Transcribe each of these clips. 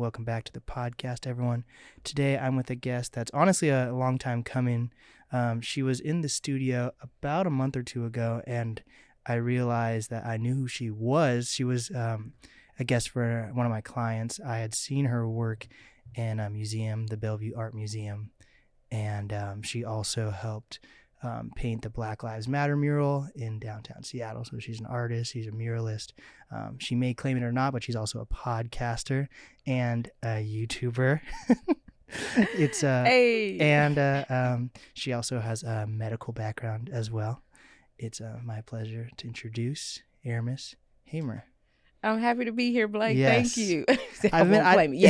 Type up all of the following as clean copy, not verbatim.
welcome back to the podcast, everyone. Today, I'm with a guest that's honestly a long time coming. She was in the studio about a month or two ago, and I realized that I knew who she was. She was a guest for one of my clients. I had seen her work in a museum, the Bellevue Art Museum, and she also helped paint the Black Lives Matter mural in downtown Seattle. So she's an artist, she's a muralist. She may claim it or not, but she's also a podcaster and a YouTuber. And she also has a medical background as well. It's my pleasure to introduce Aramis Insta. I'm happy to be here, Blake. Yes. Thank you. I'm not claiming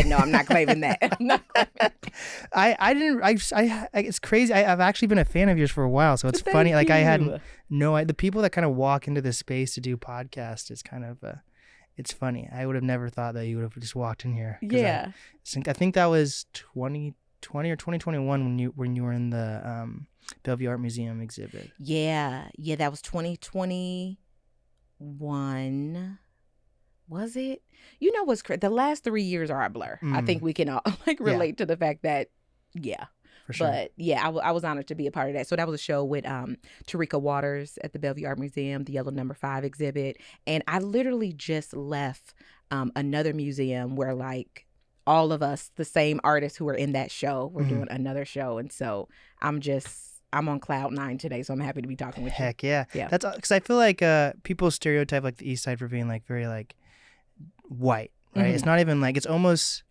that. I'm not claiming It's crazy. I've actually been a fan of yours for a while, so it's funny. Like I had the people that kind of walk into this space to do podcasts. It's kind of it's funny. I would have never thought that you would have just walked in here. Yeah. I think that was 2020 or 2021 when you were in the Bellevue Art Museum exhibit. Yeah, that was 2021. Was it? You know what's the last 3 years are a blur. I think we can all relate to the fact that, For sure. But I was honored to be a part of that. So that was a show with Tarika Waters at the Bellevue Art Museum, the Yellow No. 5 exhibit. And I literally just left another museum where all of us, the same artists who were in that show, were doing another show. And so I'm on cloud 9 today, so I'm happy to be talking with you. Heck yeah. Yeah. That's because I feel like people stereotype the East Side for being very white, right? Mm-hmm. It's not even it's almost,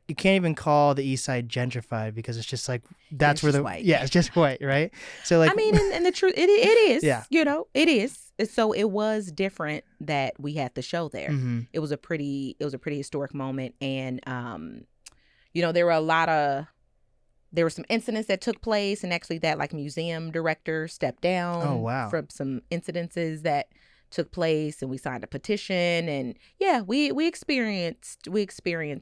you can't even call the East Side gentrified because it's just that's where white. It's just white, right? So I mean, and the truth, it is. Yeah. It is. So it was different that we had the show there. Mm-hmm. It was a pretty historic moment, and there were some incidents that took place, and actually that museum director stepped down. Oh, wow. From some incidences that took place, and we signed a petition, and we experienced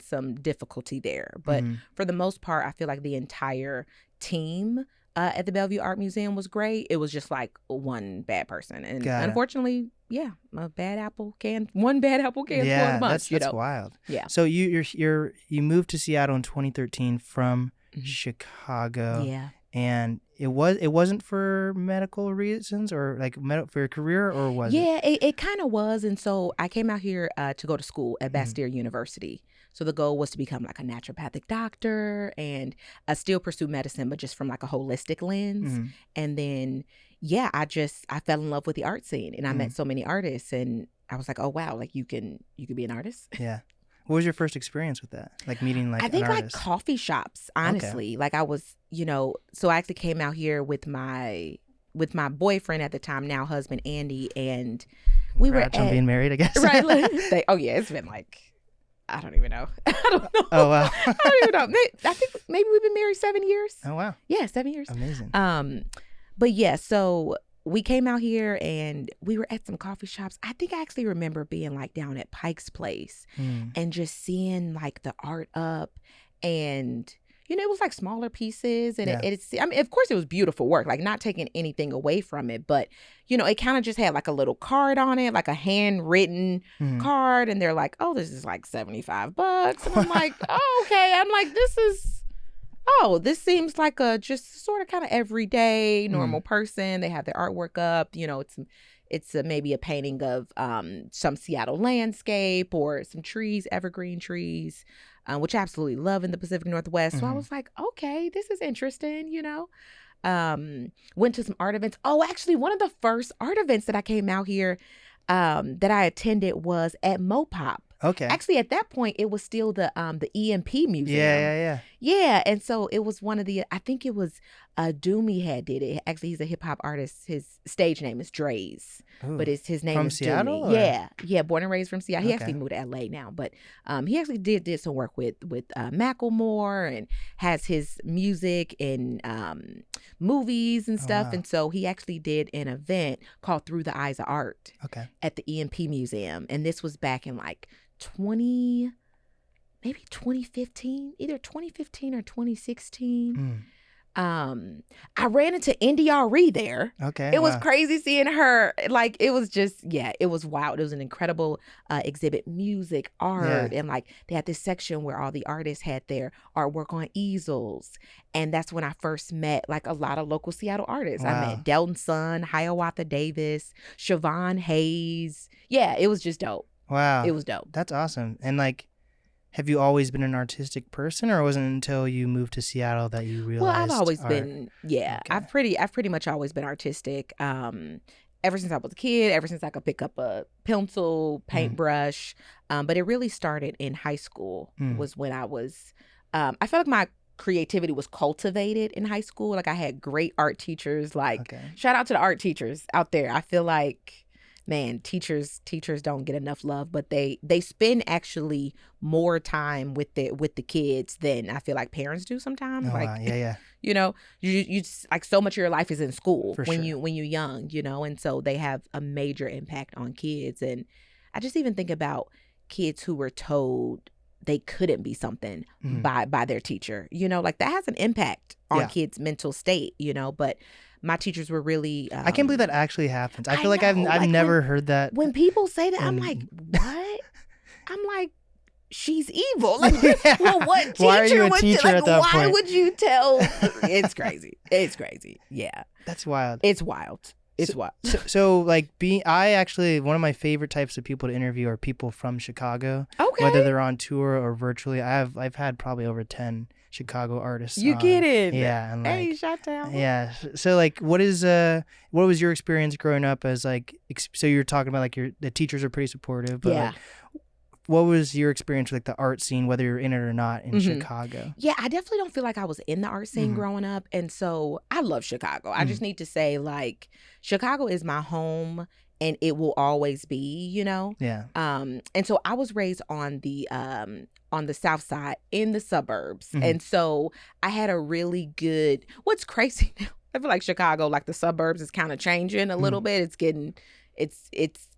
some difficulty there, but for the most part I feel like the entire team at the Bellevue Art Museum was great. It was just one bad person, and unfortunately one bad apple can spoil the bunch. That's wild. Yeah. So you moved to Seattle in 2013 from Chicago. Yeah. And it wasn't for medical reasons or for your career, or was it? Yeah, it kind of was. And so I came out here to go to school at Bastyr University. So the goal was to become a naturopathic doctor and still pursue medicine, but just from a holistic lens. And then, I fell in love with the art scene, and I met so many artists, and I was like, oh wow, you can be an artist. Yeah. What was your first experience with that? Meeting I think an artist? coffee shops, honestly. Okay. I was, so I actually came out here with my boyfriend at the time, now husband, Andy, and we were on being married, I guess. Right. It's been I don't even know. I don't know. Oh, wow. I don't even know. I think maybe we've been married 7 years. Oh, wow. Yeah, 7 years. Amazing. But so we came out here and we were at some coffee shops. I think I actually remember being down at Pike's Place and just seeing the art up, and it was smaller pieces, and it's I mean, of course it was beautiful work, not taking anything away from it, but it kind of just had a little card on it, a handwritten card, and they're oh, this is $75, and I'm oh, okay. I'm this seems like a just sort of kind of everyday normal person. They have their artwork up. It's maybe a painting of some Seattle landscape or some trees, evergreen trees, which I absolutely love in the Pacific Northwest. So I was okay, this is interesting, Went to some art events. Oh, actually, one of the first art events that I came out here that I attended was at Mopop. Okay. Actually, at that point, it was still the EMP museum. Yeah. Yeah, and so it was one of the, I think it was Doomy had did it. Actually, he's a hip hop artist. His stage name is Dre's, but his name from is Seattle. Doomy. Yeah, born and raised from Seattle. He Okay. actually moved to LA now, but he actually did some work with Macklemore, and has his music in movies and stuff. wow. And so he actually did an event called Through the Eyes of Art Okay. at the EMP Museum, and this was back in 2015, either 2015 or 2016. I ran into NDRE there. Okay. It was Wow. crazy seeing her. Like, it was just, yeah, it was wild. It was an incredible exhibit, music, art. Yeah. And like, they had this section where all the artists had their artwork on easels. And that's when I first met like a lot of local Seattle artists. I Wow. met Delton Sun, Hiawatha Davis, Siobhan Hayes. Yeah, it was just dope. Wow. It was dope. That's awesome. And like, have you always been an artistic person, or wasn't it until you moved to Seattle that you realized? Well, I've always art? been, yeah. Okay. I've pretty much always been artistic. Ever since I was a kid, ever since I could pick up a pencil, paintbrush. But it really started in high school. Was when I was. I felt like my creativity was cultivated in high school. Like, I had great art teachers. Like, shout out to the art teachers out there. I feel like, man, teachers don't get enough love, but they spend actually more time with the kids than I feel like parents do sometimes. Oh, like, wow. Yeah. you know, you just, like, so much of your life is in school when sure. you're young, you know, and so they have a major impact on kids. And I just even think about kids who were told they couldn't be something by their teacher, you know, like that has an impact on kids' mental state, you know. But my teachers were really I can't believe that actually happens. I feel like know, I've like, never heard that. When people say that, I'm like, what? I'm like, she's evil. Like, well, what teacher? Why are you a teacher like, at that why point? would you tell? It's crazy. It's crazy. Yeah. That's wild. It's wild. It's wild. So like I actually, one of my favorite types of people to interview are people from Chicago. Okay. Whether they're on tour or virtually. I've had probably over 10 Chicago artists. You get it. Yeah. And like, hey, Chi-Town. Yeah. So like, what was your experience growing up as like? So you're talking about like the teachers are pretty supportive, but like, what was your experience with like the art scene, whether you're in it or not, in Chicago? Yeah, I definitely don't feel like I was in the art scene growing up. And so I love Chicago. I just need to say, like, Chicago is my home and it will always be, you know? Yeah. And so I was raised on the South Side in the suburbs. And so I had a really good, what's crazy now, I feel like Chicago, like the suburbs is kind of changing a little bit. It's getting, it's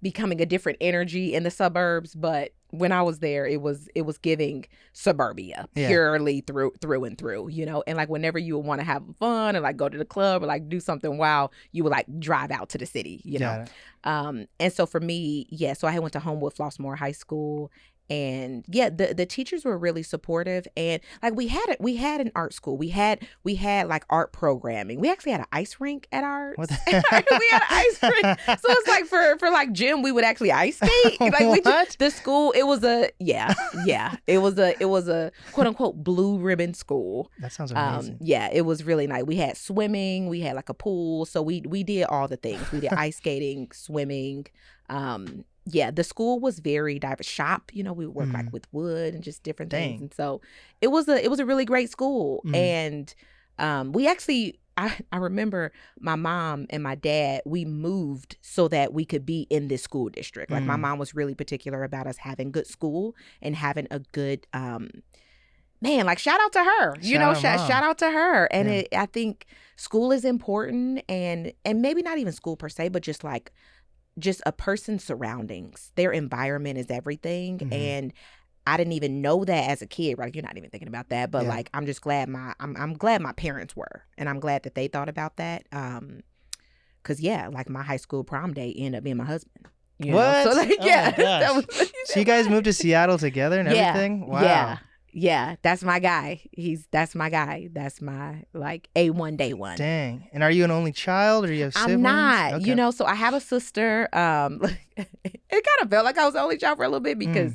becoming a different energy in the suburbs, but when I was there, it was giving suburbia purely through and through, you know. And like, whenever you would want to have fun or like go to the club or like do something wild, you would like drive out to the city, you know. And so for me, so I went to Homewood Flossmoor High School. And the teachers were really supportive, and like we had an art school. We had like art programming. We actually had an ice rink at our. We had an ice rink, so it's like for like gym, we would actually ice skate. Like the school, it was a it was a quote unquote blue ribbon school. That sounds amazing. It was really nice. We had swimming, we had like a pool, so we did all the things. We did ice skating, swimming. The school was very diverse. Shop, you know, we would work like with wood and just different things. And so it was a really great school. And we actually, I remember my mom and my dad, we moved so that we could be in this school district. Like my mom was really particular about us having good school and having a good, man, like shout out to her, shout out to her. And I think school is important, and maybe not even school per se, but just a person's surroundings, their environment is everything. And I didn't even know that as a kid, right? You're not even thinking about that, but like, I'm just glad I'm glad my parents were, and I'm glad that they thought about that. Cause like my high school prom day ended up being my husband. You know? So like, so you guys moved to Seattle together and everything? Wow. Yeah, that's my guy. That's my guy. That's my like A1 day one. Dang. And are you an only child, or do you have siblings? I'm not. You know, so I have a sister. It kind of felt like I was the only child for a little bit because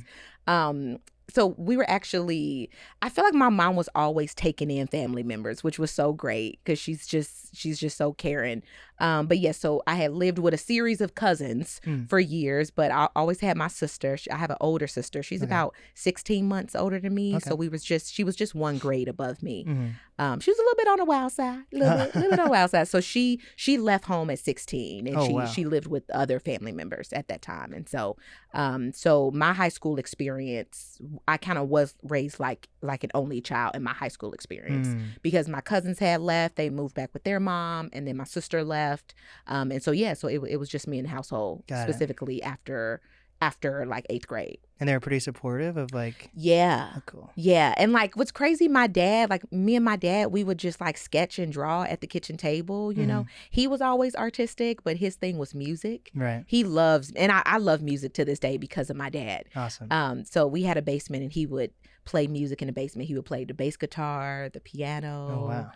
so we were actually, I feel like my mom was always taking in family members, which was so great because she's just so caring. But so I had lived with a series of cousins for years, but I always had my sister. I have an older sister. She's about 16 months older than me. So she was just one grade above me. She was a little bit on the wild side, a little bit on the wild side. So she left home at 16, and she lived with other family members at that time. And so, so my high school experience, I kind of was raised like an only child in my high school experience because my cousins had left. They moved back with their mom, and then my sister left. And so, so it was just me in the household, specifically after after like 8th grade. And they were pretty supportive of like, Yeah. oh, cool. Yeah. And like what's crazy, my dad, like me and my dad, we would just like sketch and draw at the kitchen table, you know. He was always artistic, but his thing was music. Right. He loves, and I love music to this day because of my dad. Awesome. So we had a basement and he would play music in the basement. He would play the bass guitar, the piano. Oh, wow.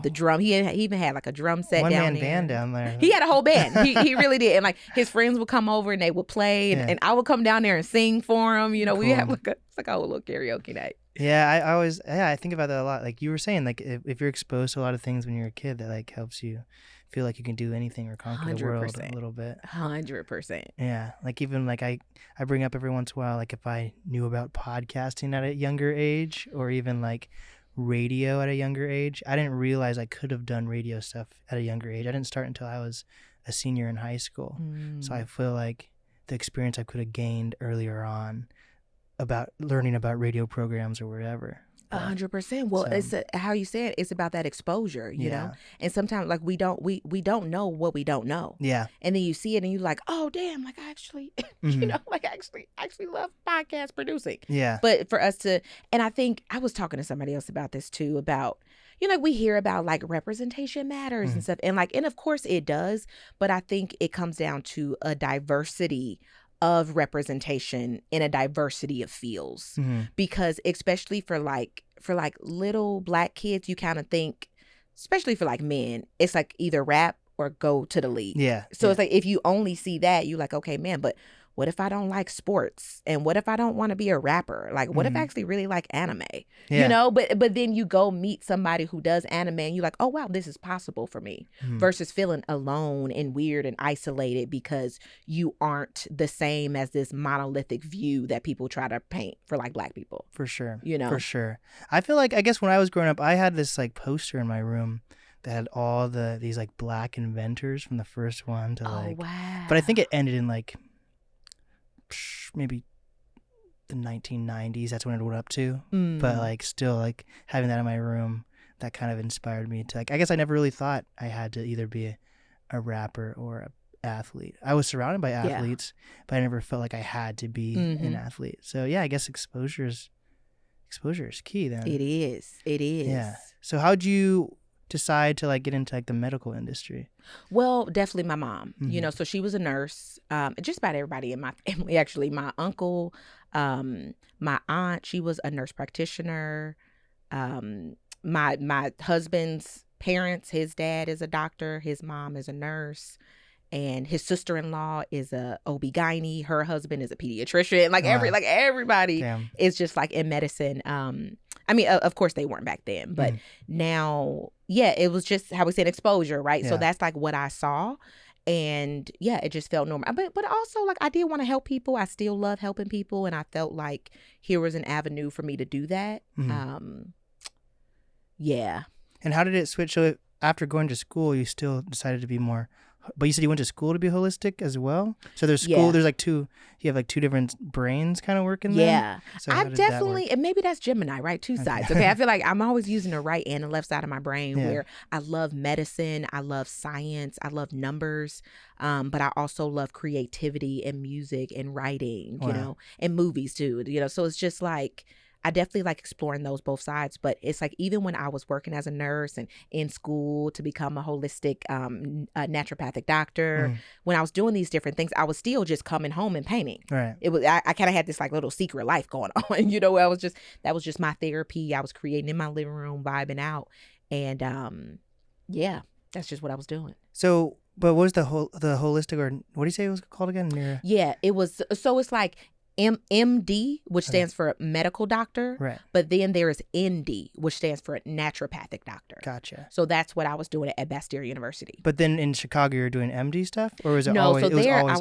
The drum. He even had like a drum set down there. One-man band down there. He had a whole band. He really did. And like his friends would come over and they would play, and I would come down there and sing for him. You know, we have like it's like a whole little karaoke night. Yeah, I always I think about that a lot. Like you were saying, like if you're exposed to a lot of things when you're a kid, that like helps you feel like you can do anything or conquer 100%. The world a little bit. 100%. Yeah, like even like I bring up every once in a while, like if I knew about podcasting at a younger age, or even like radio at a younger age. I didn't realize I could have done radio stuff at a younger age. I didn't start until I was a senior in high school. So I feel like the experience I could have gained earlier on about learning about radio programs or whatever. 100%. Well, it's how you said, it's about that exposure, you know. And sometimes like we don't know what we don't know. Yeah. And then you see it and you're like, oh damn, like I actually you know, like I actually love podcast producing. Yeah. But for us to, and I think I was talking to somebody else about this too, about, you know, like we hear about like representation matters and stuff, and like, and of course it does, but I think it comes down to a diversity of representation in a diversity of fields, because especially for like little Black kids, you kind of think, especially for like men, it's like either rap or go to the league. Yeah. So it's like if you only see that, you like, okay, man, but what if I don't like sports? And what if I don't want to be a rapper? Like, what if I actually really like anime? Yeah. You know, but then you go meet somebody who does anime and you're like, oh, wow, this is possible for me, versus feeling alone and weird and isolated because you aren't the same as this monolithic view that people try to paint for like Black people. For sure. You know? For sure. I feel like, I guess when I was growing up, I had this like poster in my room that had all these like Black inventors from the first one to like, wow. But I think it ended in like, maybe the 1990s. That's when it went up to. But like still like having that in my room, that kind of inspired me to like, I guess I never really thought I had to either be a rapper or an athlete. I was surrounded by athletes, but I never felt like I had to be an athlete. So yeah, I guess exposure is key then. It is. Yeah. So how'd you decide to like get into like the medical industry? Well, definitely my mom, you know, so she was a nurse. Just about everybody in my family, actually. My uncle, my aunt, she was a nurse practitioner. My husband's parents, his dad is a doctor, his mom is a nurse, and his sister-in-law is a OB-GYN. Her husband is a pediatrician. Like everybody is just like in medicine. I mean, of course they weren't back then, but now, yeah, it was just how we said exposure, right? Yeah. So that's like what I saw. And yeah, it just felt normal. But also like I did want to help people. I still love helping people. And I felt like here was an avenue for me to do that. Yeah. And how did it switch? So after going to school, you still decided to be more, but you said you went to school to be holistic as well? So there's school, there's like you have like two different brains kind of working there? Yeah. So I've definitely, and maybe that's Gemini, right? Two sides. Okay. I feel like I'm always using the right and the left side of my brain where I love medicine, I love science, I love numbers, but I also love creativity and music and writing, you know, and movies too, you know, so it's just like, I definitely like exploring those both sides, but it's like even when I was working as a nurse and in school to become a holistic naturopathic doctor, when I was doing these different things, I was still just coming home and painting. Right. It was I kind of had this like little secret life going on, you know. That was just my therapy. I was creating in my living room, vibing out, and yeah, that's just what I was doing. So, but what was the holistic, or what do you say it was called again? Yeah, it was. So it's like MD, which stands for medical doctor, right? But then there is ND, which stands for naturopathic doctor. Gotcha. So that's what I was doing at Bastyr University. But then in Chicago, you're doing MD stuff, or was it no? Always, so there, I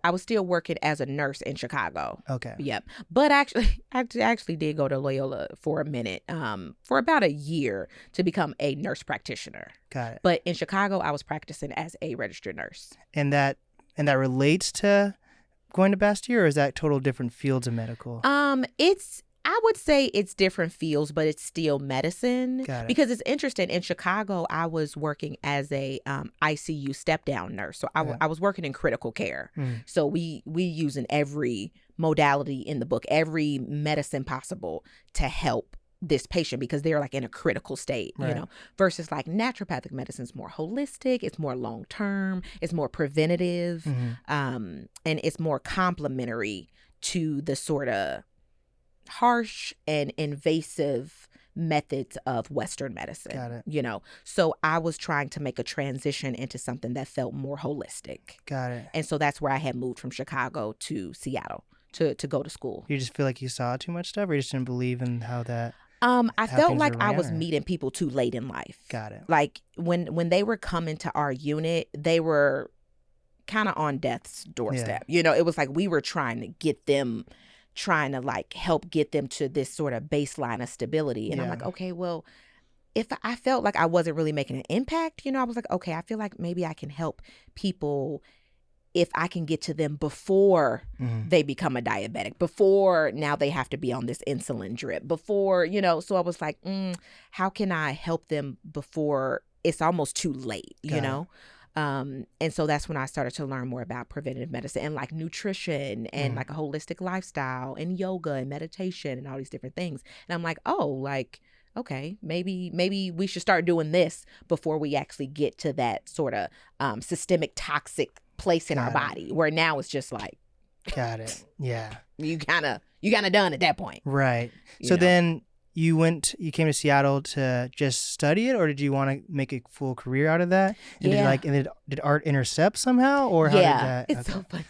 was still working as a nurse in Chicago. Okay. Yep. But actually, I actually did go to Loyola for a minute, for about a year to become a nurse practitioner. Got it. But in Chicago, I was practicing as a registered nurse. And that relates to going to Bastyr, or is that total different fields of medical? I would say it's different fields, but it's still medicine. Got it. Because it's interesting. In Chicago, I was working as a ICU step-down nurse. So I was working in critical care. So we using every modality in the book, every medicine possible to help this patient because they're like in a critical state, Right. you know, versus like naturopathic medicine is more holistic, it's more long-term, it's more preventative, and it's more complementary to the sort of harsh and invasive methods of Western medicine. Got it. You know, so I was trying to make a transition into something that felt more holistic. Got it. And so that's where I had moved from Chicago to Seattle to go to school. You just feel like you saw too much stuff, or you just didn't believe in how that? I how felt things like were I ran, was or? meeting people too late in life. Got it. Like when they were coming to our unit, they were kind of on death's doorstep. You know, it was like we were trying to like help get them to this sort of baseline of stability. And I'm like, okay, well, if I felt like I wasn't really making an impact, you know, I was like, okay, I feel like maybe I can help people if I can get to them before they become a diabetic, before now they have to be on this insulin drip, before, you know, so I was like, how can I help them before it's almost too late, you know? And so that's when I started to learn more about preventative medicine and like nutrition and like a holistic lifestyle and yoga and meditation and all these different things. And I'm like, oh, like, okay, maybe we should start doing this before we actually get to that sort of systemic toxic place in our body where now it's just like, got it. Yeah. You kind of done at that point. Right. So then you came to Seattle to just study it, or did you want to make a full career out of that? And did art intercept somehow, or how did that? It's so funny.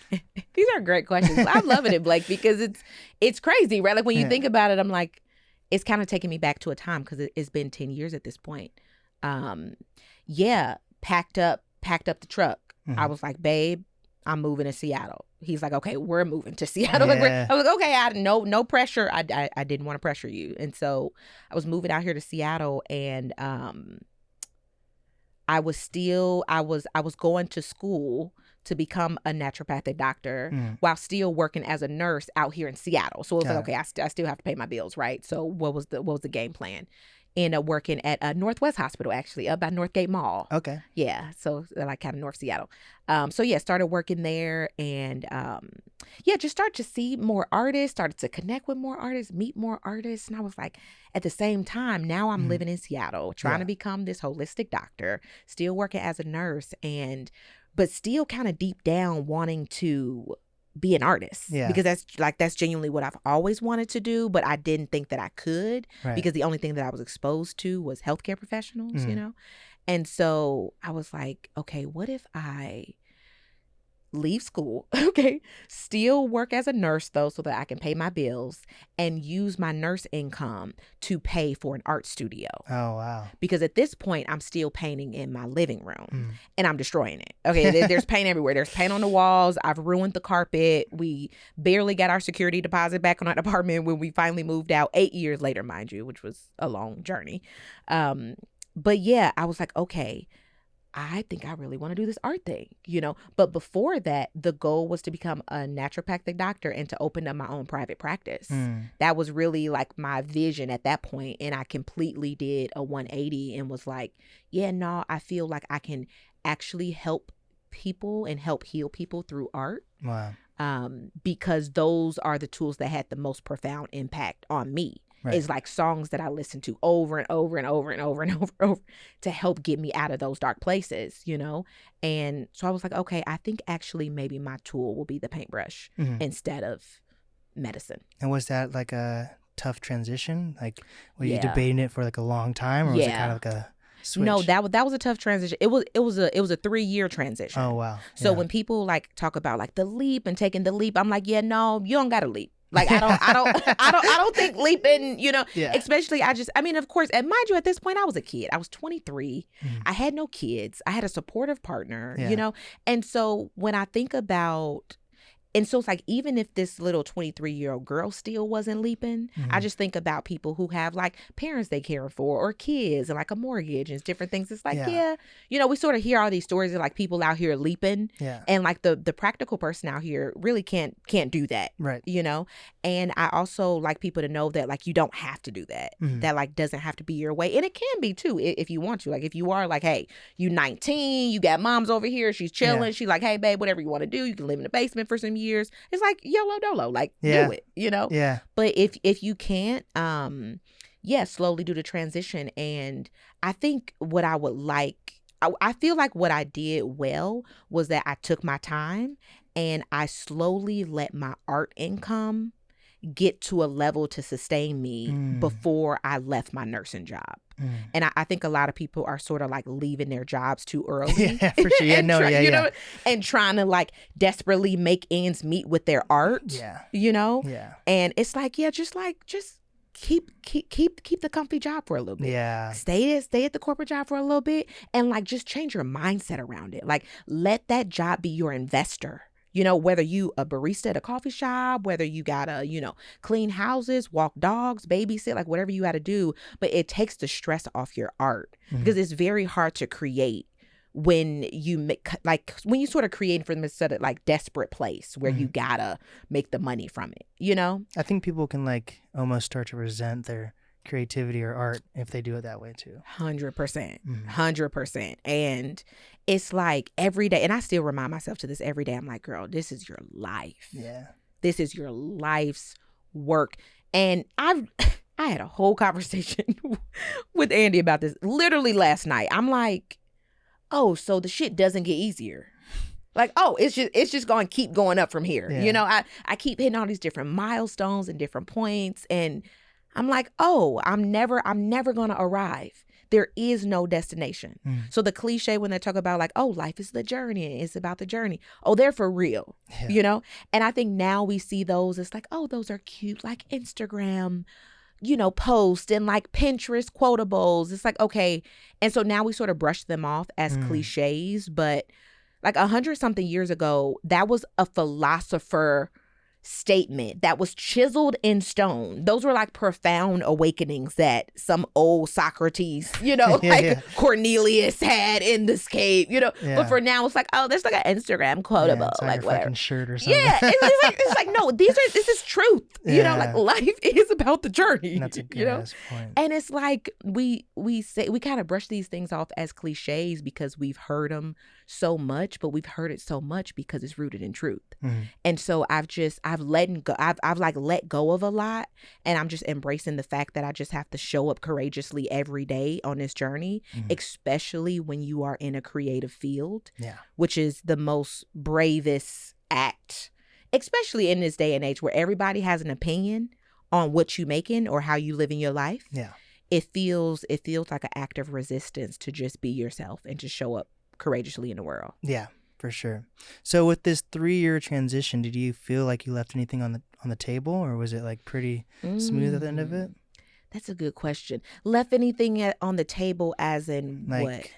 These are great questions. I'm loving it, Blake, because it's crazy, right? Like when you think about it, I'm like, it's kind of taking me back to a time because it's been 10 years at this point. Packed up the truck. I was like, babe, I'm moving to Seattle. He's like, okay, we're moving to Seattle. I was like, okay, no pressure. I didn't want to pressure you. And so I was moving out here to Seattle, and I was going to school to become a naturopathic doctor while still working as a nurse out here in Seattle. So it was like, okay, I still have to pay my bills, right? So what was the game plan? Ended up working at a Northwest Hospital, actually, up by Northgate Mall. Okay. Yeah, so like kind of North Seattle. Started working there, and just started to see more artists, started to connect with more artists, meet more artists. And I was like, at the same time, now I'm living in Seattle, trying to become this holistic doctor, still working as a nurse, but still kind of deep down wanting to be an artist, because that's genuinely what I've always wanted to do, but I didn't think that I could, because the only thing that I was exposed to was healthcare professionals, you know? And so I was like, okay, what if I leave school, still work as a nurse though, so that I can pay my bills and use my nurse income to pay for an art studio. Oh, wow. Because at this point, I'm still painting in my living room and I'm destroying it. Okay, there's paint everywhere. There's paint on the walls. I've ruined the carpet. We barely got our security deposit back on our apartment when we finally moved out 8 years later, mind you, which was a long journey. But yeah, I was like, okay, I think I really want to do this art thing, you know? But before that, the goal was to become a naturopathic doctor and to open up my own private practice. That was really like my vision at that point. And I completely did a 180 and was like, I feel like I can actually help people and help heal people through art. Wow. Because those are the tools that had the most profound impact on me. It's like songs that I listen to over and over and over and over and over to help get me out of those dark places, you know? And so I was like, okay, I think actually maybe my tool will be the paintbrush instead of medicine. And was that like a tough transition? Like, were you debating it for like a long time, or was it kind of like a switch? No, that was a tough transition. It was a 3-year transition. Oh, wow. So when people like talk about like the leap and taking the leap, I'm like, no, you don't got to leap. Like, I don't think leaping, you know, especially of course, and mind you, at this point I was a kid. I was 23. I had no kids. I had a supportive partner, you know? And so when I think about And so it's like, even if this little 23-year-old girl still wasn't leaping, I just think about people who have like parents they care for or kids and like a mortgage and different things. It's like, we sort of hear all these stories of like people out here leaping, and like the practical person out here really can't do that, right? And I also like people to know that like you don't have to do that. That like doesn't have to be your way, and it can be too if you want to. Like if you are like, hey, you 19, you got mom's over here, she's chilling, she's like, hey babe, whatever you want to do, you can live in the basement for some years. It's like YOLO dolo, like do it, Yeah. But if you can't, slowly do the transition. And I think what I would like, I feel like what I did well was that I took my time and I slowly let my art income get to a level to sustain me before I left my nursing job. And I think a lot of people are sort of like leaving their jobs too early. Yeah, for sure. Yeah, know, and trying to like desperately make ends meet with their art. Yeah. Yeah. And it's like, just keep the comfy job for a little bit. Yeah. Stay at the corporate job for a little bit, and like just change your mindset around it. Like let that job be your investor. Whether you a barista at a coffee shop, whether you gotta, clean houses, walk dogs, babysit, like whatever you gotta do. But it takes the stress off your art because it's very hard to create when you when you sort of create from this sort of like desperate place where you gotta make the money from it, I think people can like almost start to resent their creativity or art if they do it that way too. 100%. 100%. And it's like every day, and I still remind myself to this every day. I'm like, girl, this is your life. Yeah. This is your life's work. And I had a whole conversation with Andy about this literally last night. I'm like, oh, so the shit doesn't get easier. Like, oh, it's just going to keep going up from here. Yeah. I keep hitting all these different milestones and different points, and I'm like, oh, I'm never going to arrive. There is no destination. So the cliche when they talk about like, oh, life is the journey. It's about the journey. Oh, they're for real, And I think now we see those. It's like, oh, those are cute, like Instagram, posts and like Pinterest quotables. It's like, okay. And so now we sort of brush them off as cliches. But like 100-something years ago, that was a philosopher statement that was chiseled in stone. Those were like profound awakenings that some old Socrates, Cornelius had in this cave, But for now, it's like, oh, there's like an Instagram quotable, it's like your whatever. Fucking shirt or something. Yeah, it's like no, this is truth. Like life is about the journey. That's a good ass point. And it's like we kind of brush these things off as cliches because we've heard them so much, but we've heard it so much because it's rooted in truth. And so I've let go of a lot, and I'm just embracing the fact that I just have to show up courageously every day on this journey, especially when you are in a creative field, which is the most bravest act, especially in this day and age where everybody has an opinion on what you making or how you live in your life. It feels like an act of resistance to just be yourself and to show up courageously in the world. Yeah, for sure. So with this 3-year transition, did you feel like you left anything on the table, or was it like pretty smooth at the end of it? That's a good question. Left anything on the table as in like, what?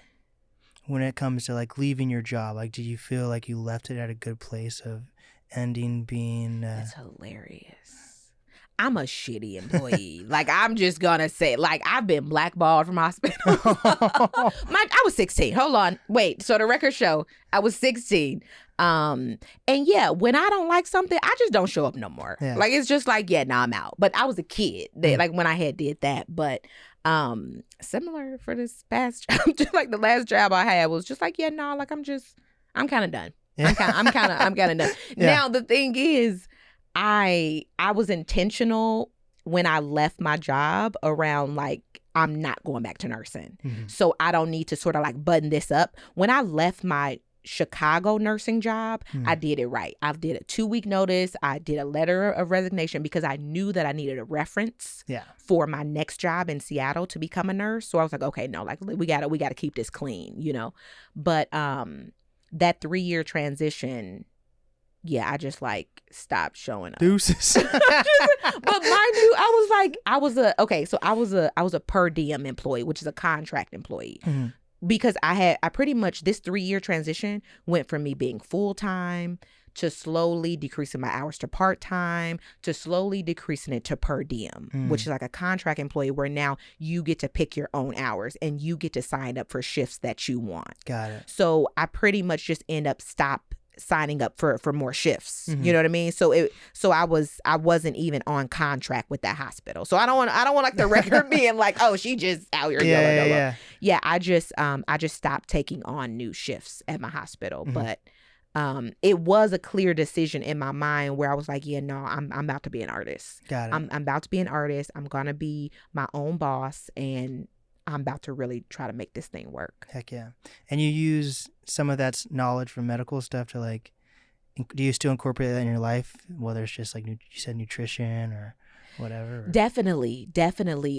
When it comes to like leaving your job, like did you feel like you left it at a good place of ending being That's hilarious. I'm a shitty employee. Like, I'm just gonna say, like, I've been blackballed from hospitals. I was 16. Hold on. Wait. So the record show, I was 16. And yeah, when I don't like something, I just don't show up no more. Yeah. Like, it's just like, yeah, nah, I'm out. But I was a kid, like when I had did that. But similar for this past job, just like the last job I had was just like, yeah, nah, like I'm kind of done. Yeah. I'm kind of done. Yeah. Now the thing is, I was intentional when I left my job around like, I'm not going back to nursing. So I don't need to sort of like button this up. When I left my Chicago nursing job, I did it right. I did a 2-week notice. I did a letter of resignation because I knew that I needed a reference for my next job in Seattle to become a nurse. So I was like, okay, no, like we gotta keep this clean, But that 3-year transition, yeah, I just like stopped showing up. Deuces. But mind you, I was a per diem employee, which is a contract employee. Because I pretty much, this 3-year transition went from me being full-time to slowly decreasing my hours to part-time, to slowly decreasing it to per diem, which is like a contract employee where now you get to pick your own hours and you get to sign up for shifts that you want. Got it. So I pretty much just end up signing up for more shifts. You know what I mean? So I wasn't even on contract with that hospital. So I don't want like the record being like, oh, she just out here yelling. Yeah, I just stopped taking on new shifts at my hospital. But it was a clear decision in my mind where I was like, yeah, no, I'm about to be an artist. Got it. I'm about to be an artist. I'm gonna be my own boss, and I'm about to really try to make this thing work. Heck yeah. And you use some of that knowledge from medical stuff to like, do you still incorporate that in your life? Whether it's just like you said, nutrition or whatever. Or? Definitely.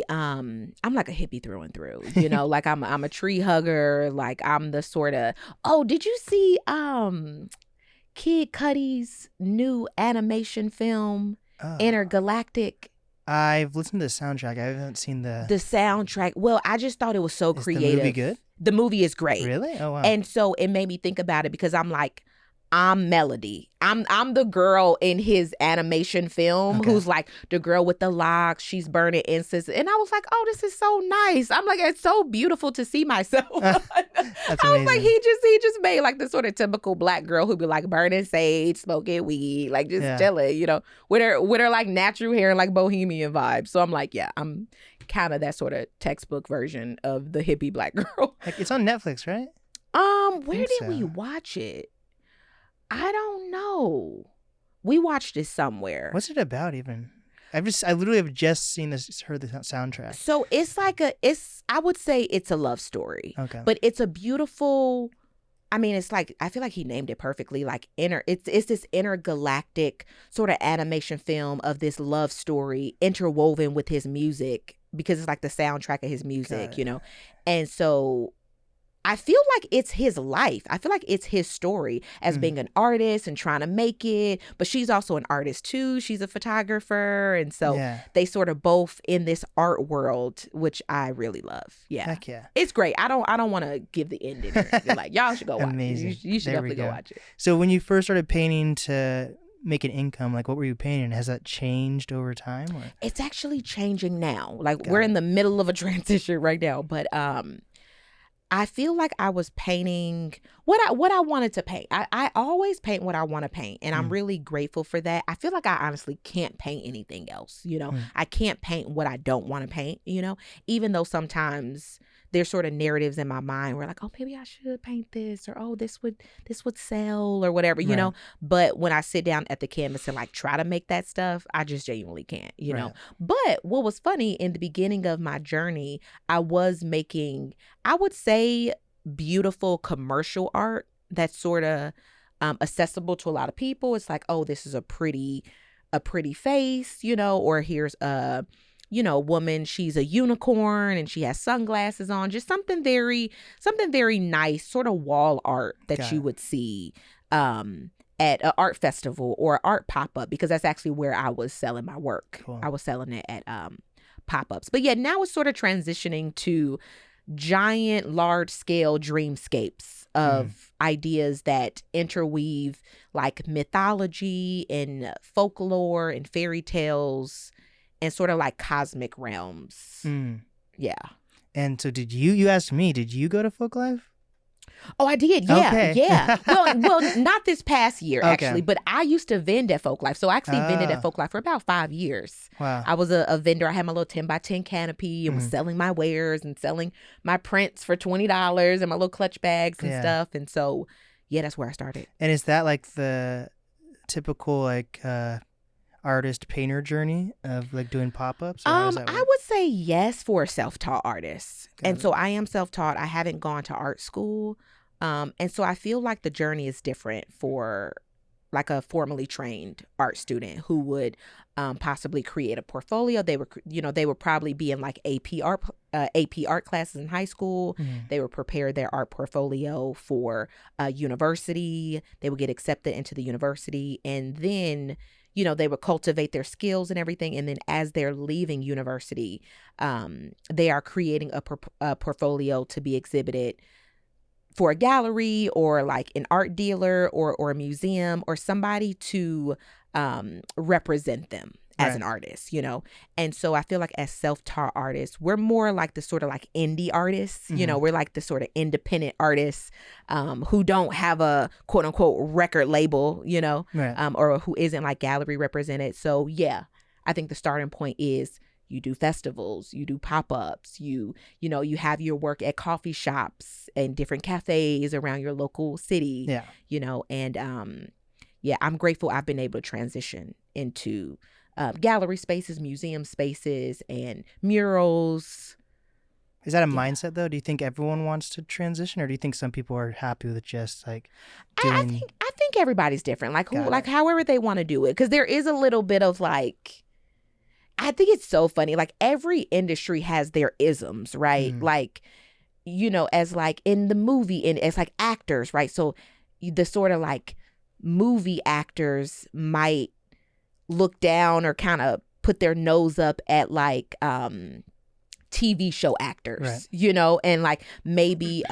I'm like a hippie through and through. You know, like I'm a tree hugger. Like I'm the sort of. Oh, did you see Kid Cudi's new animation film, Intergalactic? I've listened to the soundtrack. I haven't seen the soundtrack. Well, I just thought it was so creative. Is the movie good? The movie is great. Really? Oh, wow. And so it made me think about it because I'm like, I'm Melody. I'm the girl in his animation film who's like the girl with the locks. She's burning incense. And I was like, oh, this is so nice. I'm like, it's so beautiful to see myself. That's I was like, he just made like the sort of typical black girl who'd be like burning sage, smoking weed, like just chilling, you know, with her like natural hair and like bohemian vibes. So I'm like, yeah, I'm kind of that sort of textbook version of the hippie black girl. Like, it's on Netflix, right? Where did we watch it? I don't know. We watched it somewhere. What's it about even? I literally have just heard the soundtrack. So it's like I would say it's a love story. Okay. But it's a beautiful, I mean, it's like, I feel like he named it perfectly. Like it's this intergalactic sort of animation film of this love story interwoven with his music because it's like the soundtrack of his music, you know? And so I feel like it's his life. I feel like it's his story as being an artist and trying to make it. But she's also an artist too. She's a photographer. And so they sort of both in this art world, which I really love. Yeah. Heck yeah. It's great. I don't want to give the ending or anything. Like, y'all should go watch Amazing. it. You should definitely go watch it. So when you first started painting to make an income, like what were you painting? Has that changed over time? Or? It's actually changing now. Like we're in the middle of a transition right now. But I feel like I was painting what I wanted to paint. I always paint what I want to paint, and I'm really grateful for that. I feel like I honestly can't paint anything else, you know? I can't paint what I don't want to paint, you know? Even though sometimes there's sort of narratives in my mind where like, oh, maybe I should paint this, or oh, this would sell or whatever, you know? But when I sit down at the canvas and like try to make that stuff, I just genuinely can't, you know? But what was funny, in the beginning of my journey, I was making, I would say, beautiful commercial art that's sort of accessible to a lot of people. It's like, oh, this is a pretty face, you know, or here's a, you know, woman, she's a unicorn and she has sunglasses on, just something very nice, sort of wall art that you would see at an art festival or art pop-up, because that's actually where I was selling my work. Cool. I was selling it at pop-ups. But yeah, now it's sort of transitioning to giant, large-scale dreamscapes of ideas that interweave like mythology and folklore and fairy tales and sort of like cosmic realms. Yeah. And so you asked me, did you go to Folklife? Oh, I did. Yeah. Yeah. Well, not this past year, actually, but I used to vend at Folklife. So I actually vended at Folklife for about 5 years. Wow. I was a vendor. I had my little 10x10 canopy and was selling my wares and selling my prints for $20 and my little clutch bags and stuff. And so, yeah, that's where I started. And is that like the typical like artist painter journey of like doing pop-ups? I would say yes, for a self-taught artist. And so I am self-taught. I haven't gone to art school. And so I feel like the journey is different for like a formally trained art student who would possibly create a portfolio. They would probably be in like AP art classes in high school. They would prepare their art portfolio for university. They would get accepted into the university, and then you know, they would cultivate their skills and everything. And then as they're leaving university, they are creating a portfolio to be exhibited for a gallery or like an art dealer or a museum or somebody to represent them as an artist, you know? And so I feel like as self-taught artists, we're more like the sort of like indie artists, you know, we're like the sort of independent artists who don't have a quote unquote record label, you know, or who isn't like gallery represented. So yeah, I think the starting point is you do festivals, you do pop-ups, you know, you have your work at coffee shops and different cafes around your local city, you know, and yeah, I'm grateful I've been able to transition into gallery spaces, museum spaces, and murals. Is that a mindset though? Do you think everyone wants to transition, or do you think some people are happy with just like doing? I think everybody's different. Like however they want to do it, because there is a little bit of like. I think it's so funny. Like every industry has their isms, right? Like, you know, as like in the movie and as like actors, right? So the sort of like movie actors might look down or kind of put their nose up at like TV show actors, you know, and like maybe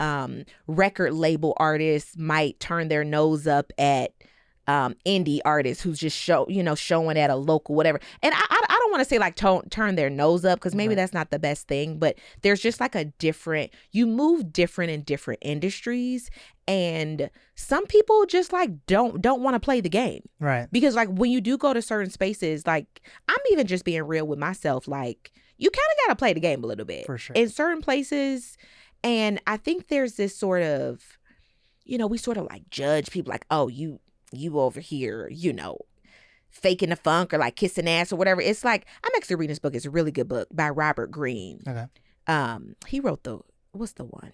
record label artists might turn their nose up at indie artists who's just showing at a local whatever. And I don't want to say like turn their nose up, because maybe that's not the best thing, but there's just like you move different in different industries, and some people just like don't want to play the game, right? Because like when you do go to certain spaces, like I'm even just being real with myself, like you kind of got to play the game a little bit, for sure, in certain places. And I think there's this sort of, you know, we sort of like judge people like, oh, you over here, you know, faking the funk or like kissing ass or whatever. It's like, I'm actually reading this book. It's a really good book by Robert Greene. Okay. He wrote what's the one?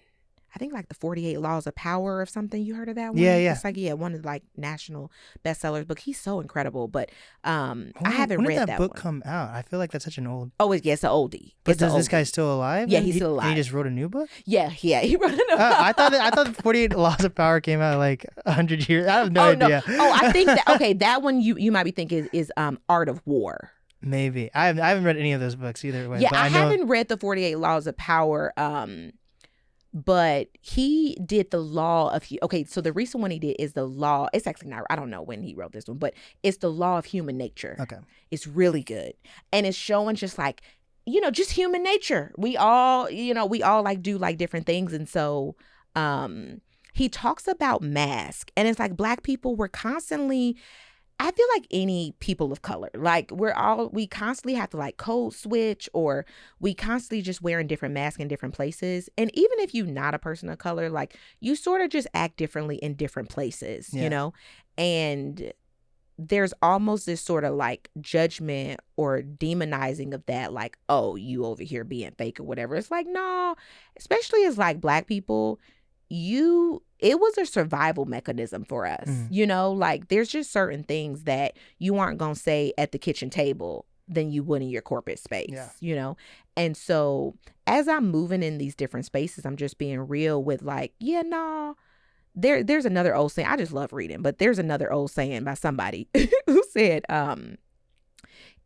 I think like the 48 Laws of Power or something. You heard of that one? Yeah. It's like, one of the like national bestsellers book. He's so incredible. But I haven't read that one. When did that book come out? I feel like that's such an old. Oh, it's an oldie. But does this guy still alive? Yeah, he's still alive. And he just wrote a new book? Yeah, he wrote a new book. I thought 48 Laws of Power came out like 100 years. I have no idea. No. Oh, I think that, okay, that one you might be thinking is Art of War. Maybe. I haven't read any of those books either way. Yeah, but I haven't read the 48 Laws of Power. But he did the law of, okay, so the recent one he did is the law. It's actually not, I don't know when he wrote this one, but it's the law of human nature. Okay. It's really good. And it's showing just like, you know, just human nature. We all like do like different things. And so he talks about mask, and it's like Black people were constantly, I feel like any people of color, like we constantly have to like code switch, or we constantly just wearing different masks in different places. And even if you're not a person of color, like you sort of just act differently in different places, you know? And there's almost this sort of like judgment or demonizing of that, like, oh, you over here being fake or whatever. It's like, no, especially as like Black people, it was a survival mechanism for us, you know, like there's just certain things that you aren't going to say at the kitchen table than you would in your corporate space, you know? And so as I'm moving in these different spaces, I'm just being real with like, there's another old saying. I just love reading, but there's another old saying by somebody who said,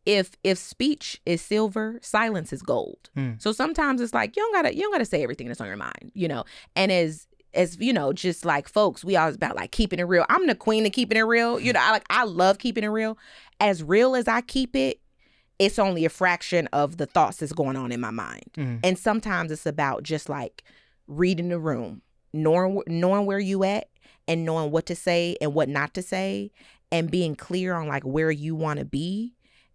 if speech is silver, silence is gold. So sometimes it's like, you don't gotta say everything that's on your mind, you know? And as you know, just like folks, we always about like keeping it real. I'm the queen of keeping it real. You know, I love keeping it real. As real as I keep it, it's only a fraction of the thoughts that's going on in my mind. And sometimes it's about just like reading the room, knowing where you at, and knowing what to say and what not to say, and being clear on like where you want to be,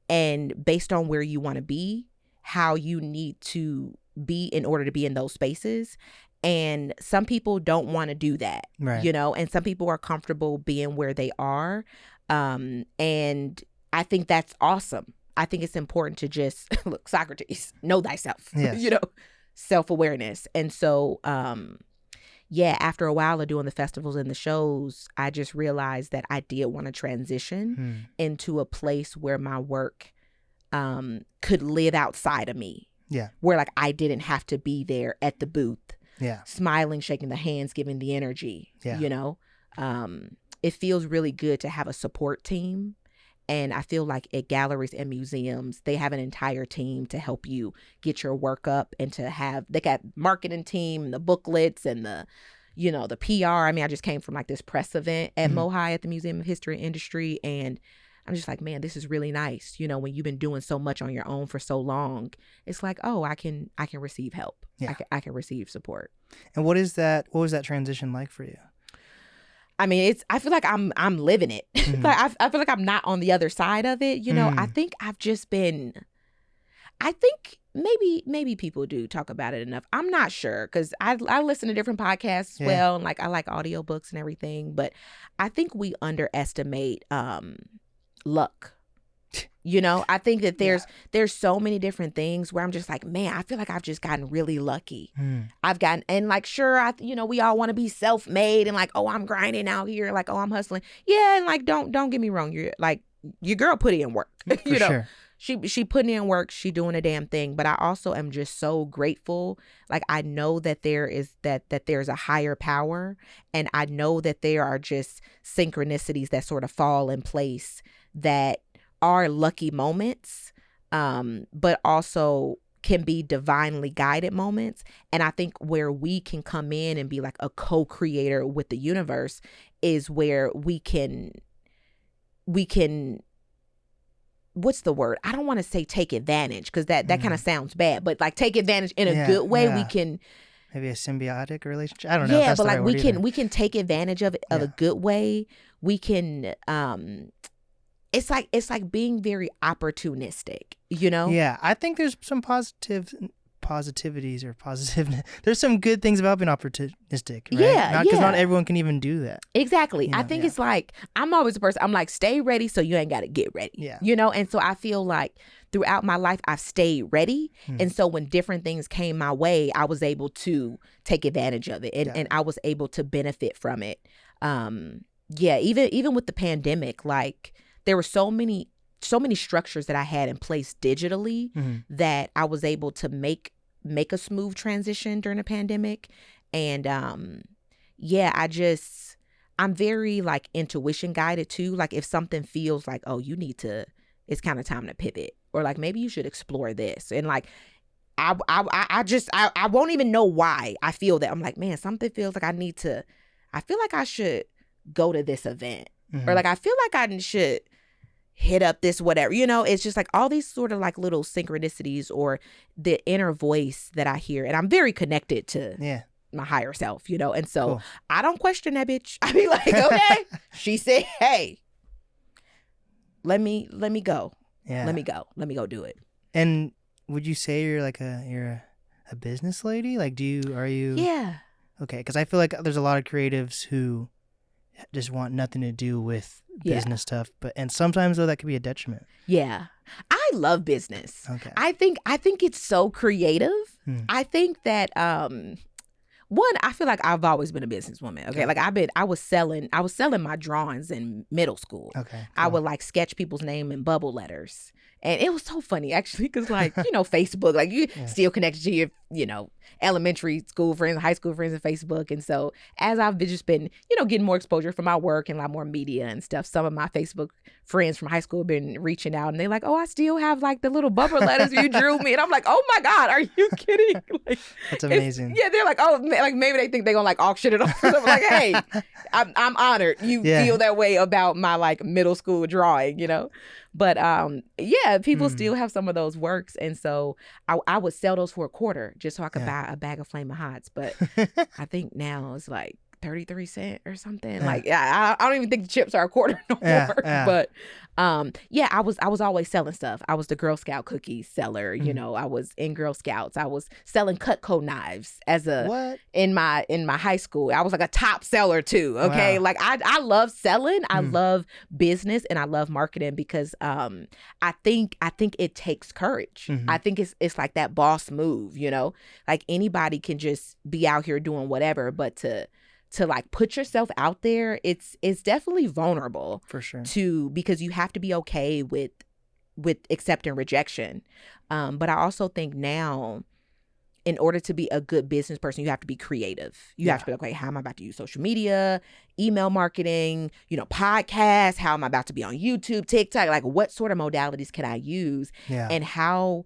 and based on where you want to be, how you need to be in order to be in those spaces. And some people don't want to do that, you know, and some people are comfortable being where they are. And I think that's awesome. I think it's important to just, look, Socrates, know thyself, you know, self-awareness. And so, after a while of doing the festivals and the shows, I just realized that I did want to transition into a place where my work could live outside of me. Yeah. Where like I didn't have to be there at the booth. Yeah. Smiling, shaking the hands, giving the energy, you know, it feels really good to have a support team. And I feel like at galleries and museums, they have an entire team to help you get your work up, and they got marketing team, the booklets and the, you know, the PR. I mean, I just came from like this press event at MoHi at the Museum of History and Industry, and I'm just like, man, this is really nice. You know, when you've been doing so much on your own for so long, it's like, oh, I can receive help. Yeah. I can receive support. And what was that transition like for you? I mean, I feel like I'm living it. Like I feel like I'm not on the other side of it. You know, I think I've just been, I think maybe people do talk about it enough. I'm not sure, because I listen to different podcasts as well, and like I like audiobooks and everything, but I think we underestimate luck. You know, I think that there's so many different things where I'm just like, man, I feel like I've just gotten really lucky. I've gotten, and like, sure, you know, we all want to be self-made and like, oh, I'm grinding out here, like, oh, I'm hustling. Yeah, and like, don't get me wrong, you're like, your girl put in work. You know, sure. She putting in work, she doing a damn thing. But I also am just so grateful. Like, I know that there's a higher power, and I know that there are just synchronicities that sort of fall in place that are lucky moments, but also can be divinely guided moments. And I think where we can come in and be like a co-creator with the universe is where we can what's the word? I don't want to say take advantage, because that kind of sounds bad, but like take advantage in a good way. We can maybe a symbiotic relationship. I don't know. Yeah, but like we can take advantage of it of a good way. We can it's like being very opportunistic, you know? Yeah, I think there's some there's some good things about being opportunistic, right? Yeah, because not everyone can even do that. Exactly. You know, I think it's like, I'm always a person, I'm like, stay ready so you ain't got to get ready. Yeah. You know? And so I feel like throughout my life, I've stayed ready. And so when different things came my way, I was able to take advantage of it, and I was able to benefit from it. Even with the pandemic, like, there were so many structures that I had in place digitally that I was able to make a smooth transition during the pandemic. And I'm very like intuition guided too. Like, if something feels like, oh, it's kind of time to pivot, or like maybe you should explore this. And like, I won't even know why I feel that. I'm like, man, something feels like I feel like I should go to this event, or like, I feel like I should hit up this whatever, you know. It's just like all these sort of like little synchronicities, or the inner voice that I hear, and I'm very connected to my higher self, you know. And so I don't question that bitch. I be like, okay, she said, hey, let me go. Let me go do it. And would you say you're like a business lady? Like, are you? Yeah. Okay, because I feel like there's a lot of creatives who just want nothing to do with business stuff, and sometimes though that could be a detriment. Yeah, I love business. Okay, I think it's so creative. I think that one, I feel like I've always been a businesswoman. Okay, like I was selling my drawings in middle school. Okay, cool. I would like sketch people's name in bubble letters. And it was so funny, actually, because, like, you know, Facebook, like, you still connected to your, you know, elementary school friends, high school friends on Facebook. And so as I've just been, you know, getting more exposure for my work and a lot more media and stuff, some of my Facebook friends from high school have been reaching out, and they're like, oh, I still have, like, the little bubble letters you drew me. And I'm like, oh, my God, are you kidding? Like, that's amazing. Yeah, they're like, oh, like, maybe they think they're going to, like, auction it off or something. Like, hey, I'm honored you feel that way about my, like, middle school drawing, you know? But people still have some of those works. And so I would sell those for $0.25 just so I could buy a bag of Flamin' Hots. But I think now it's like 33 cents or something. Like, I don't even think the chips are $0.25 no more. But I was always selling stuff. I was the Girl Scout cookie seller. You know, I was in Girl Scouts. I was selling Cutco knives in my high school. I was like a top seller too. Okay. Wow. Like, I love selling. I love business, and I love marketing, because I think it takes courage. I think it's like that boss move, you know, like anybody can just be out here doing whatever, but to like put yourself out there, it's definitely vulnerable, for sure, because you have to be okay with accepting rejection. But I also think now in order to be a good business person, you have to be creative. You have to be like, okay, how am I about to use social media, email marketing, podcasts? How am I about to be on YouTube, TikTok? Like, what sort of modalities can I use? Yeah. And how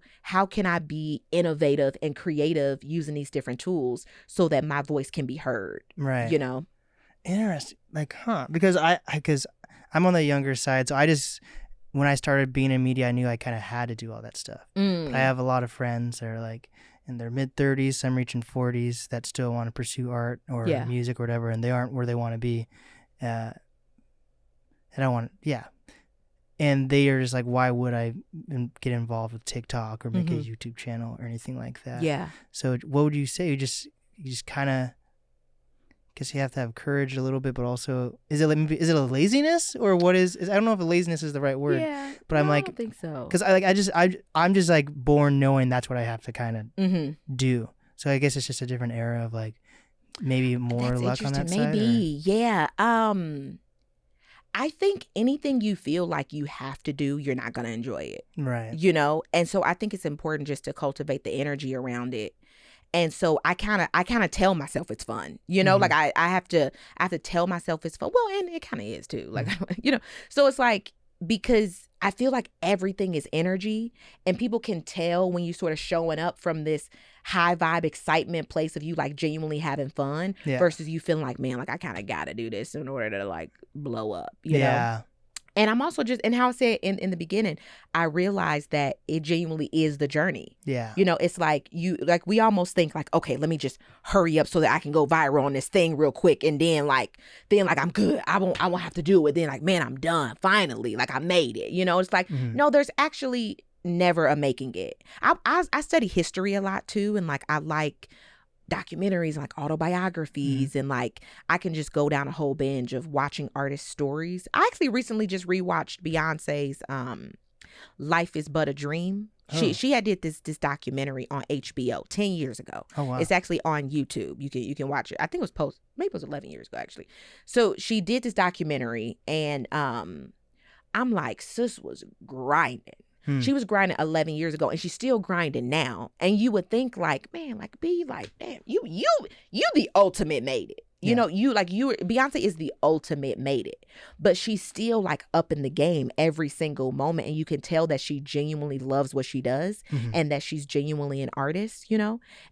can I be innovative and creative using these different tools so that my voice can be heard? Right. Interesting. Like, because I'm on the younger side, so when I started being in media, I knew I kind of had to do all that stuff. But I have a lot of friends that are like in their mid-30s, some reaching 40s, that still want to pursue art or music or whatever, and they aren't where they want to be. And and they are just like, why would I get involved with TikTok or make a YouTube channel or anything like that? Yeah. So what would you say? You just kind of, guess you have to have courage a little bit, but also is it a laziness, or what is I don't know if laziness is the right word. Yeah, but I'm like, I don't think so. Because I'm just like born knowing that's what I have to kind of do. So I guess it's just a different era of like maybe more luck on that side. Maybe, yeah. I think anything you feel like you have to do, you're not gonna enjoy it. Right. And so I think it's important just to cultivate the energy around it. And so I kind of tell myself it's fun, like I have to tell myself it's fun. Well, and it kind of is too, like, so it's like, because I feel like everything is energy, and people can tell when you sort of showing up from this high vibe excitement place of you like genuinely having fun versus you feeling like, man, like I kind of got to do this in order to like blow up, you know? And I'm also and how I said in the beginning, I realized that it genuinely is the journey. Yeah. It's like we almost think like, okay, let me just hurry up so that I can go viral on this thing real quick. And then I'm good. I won't have to do it. Then like, man, I'm done. Finally, like I made it. It's like, no, there's actually never a making it. I study history a lot too. And like, I like documentaries, like autobiographies, and like I can just go down a whole binge of watching artist stories. I actually recently just rewatched Beyonce's Life is But a Dream. She had did this documentary on HBO 10 years ago. Oh, wow. It's actually on YouTube. You can watch it. I think it was maybe it was 11 years ago actually. So she did this documentary, and I'm like, sis was grinding. She was grinding 11 years ago, and she's still grinding now. And you would think like, man, like be like, damn, you the ultimate made it. Beyonce is the ultimate made it. But she's still like up in the game every single moment, and you can tell that she genuinely loves what she does and that she's genuinely an artist,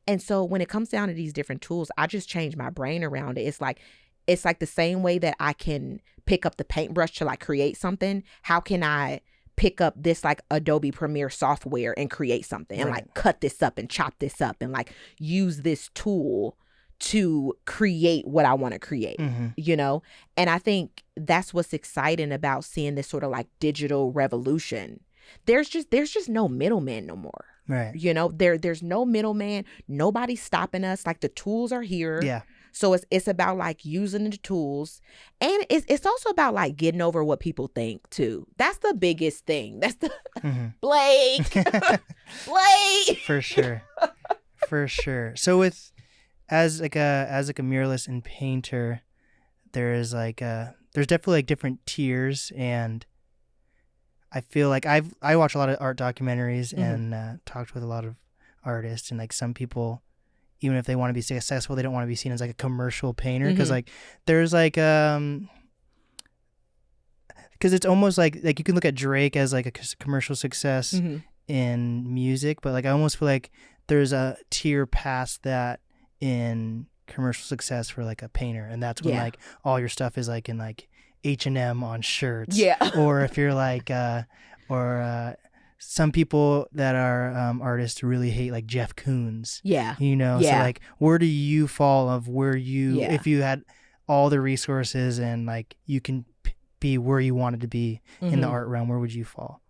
And so when it comes down to these different tools, I just change my brain around it. It's like the same way that I can pick up the paintbrush to like create something. How can I pick up this like Adobe Premiere software and create something and like cut this up and chop this up and like use this tool to create what I want to create, And I think that's what's exciting about seeing this sort of like digital revolution. There's just no middleman no more. Right. There's no middleman. Nobody's stopping us. Like the tools are here. Yeah. So it's about like using the tools, and it's also about like getting over what people think too. That's the biggest thing. That's the Blake. Blake. For sure. So as like a muralist and painter, there's definitely like different tiers, and I feel like I watch a lot of art documentaries and talked with a lot of artists, and like some people, even if they want to be successful, they don't want to be seen as like a commercial painter, because like there's like because it's almost like you can look at Drake as like a commercial success in music, but like I almost feel like there's a tier past that in commercial success for like a painter, and that's when like all your stuff is like in like H&M on shirts, or if you're like some people that are artists really hate like Jeff Koons. So like where do you fall of where you if you had all the resources and like you can be where you wanted to be in the art realm, where would you fall?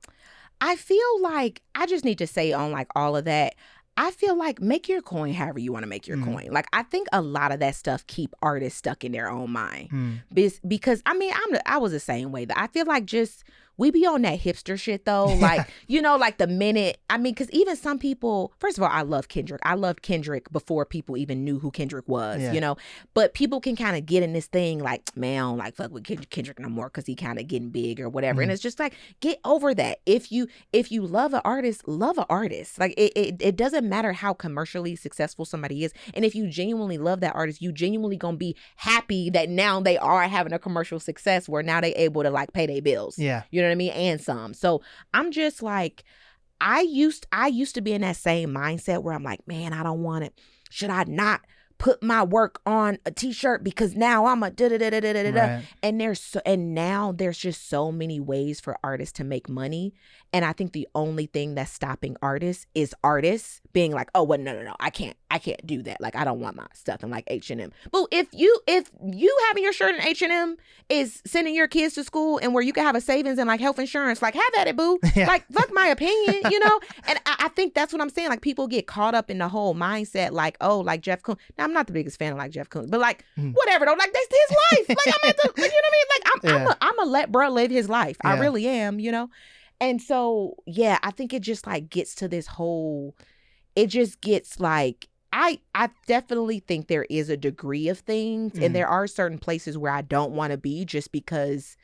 I feel like I just need to say on like all of that, I feel like make your coin however you want to make your coin. Like I think a lot of that stuff keep artists stuck in their own mind because I mean I was the same way. That I feel like just we be on that hipster shit though. Like, you know, like the minute, I mean, because even some people, first of all, I love Kendrick. I loved Kendrick before people even knew who Kendrick was, you know, but people can kind of get in this thing like, man, I don't like fuck with Kendrick no more because he kind of getting big or whatever. And it's just like, get over that. If you love an artist, love an artist. Like it doesn't matter how commercially successful somebody is. And if you genuinely love that artist, you genuinely gonna be happy that now they are having a commercial success where now they able to like pay their bills. Yeah. You know what I mean? And some. So I'm just like, I used to be in that same mindset where I'm like, man, I don't want it. Should I not put my work on a t-shirt because now I'm a da-da-da-da-da-da-da. Right. And now there's just so many ways for artists to make money. And I think the only thing that's stopping artists is artists being like, oh, well, no, I can't do that. Like, I don't want my stuff in like H&M. But if you having your shirt in H&M is sending your kids to school and where you can have a savings and like health insurance, like have at it, boo. Yeah. Like, fuck my opinion, you know? And I think that's what I'm saying. Like, people get caught up in the whole mindset, like, oh, like Jeff Koons. Now, I'm not the biggest fan of like Jeff Koons, but like, whatever though. Like, that's his life. Like, I'm at the, you know what I mean? Like, I'm a let bruh live his life. I really am, you know? And so, yeah, I think it just like gets to this whole, it just gets like, I definitely think there is a degree of things and there are certain places where I don't want to be just because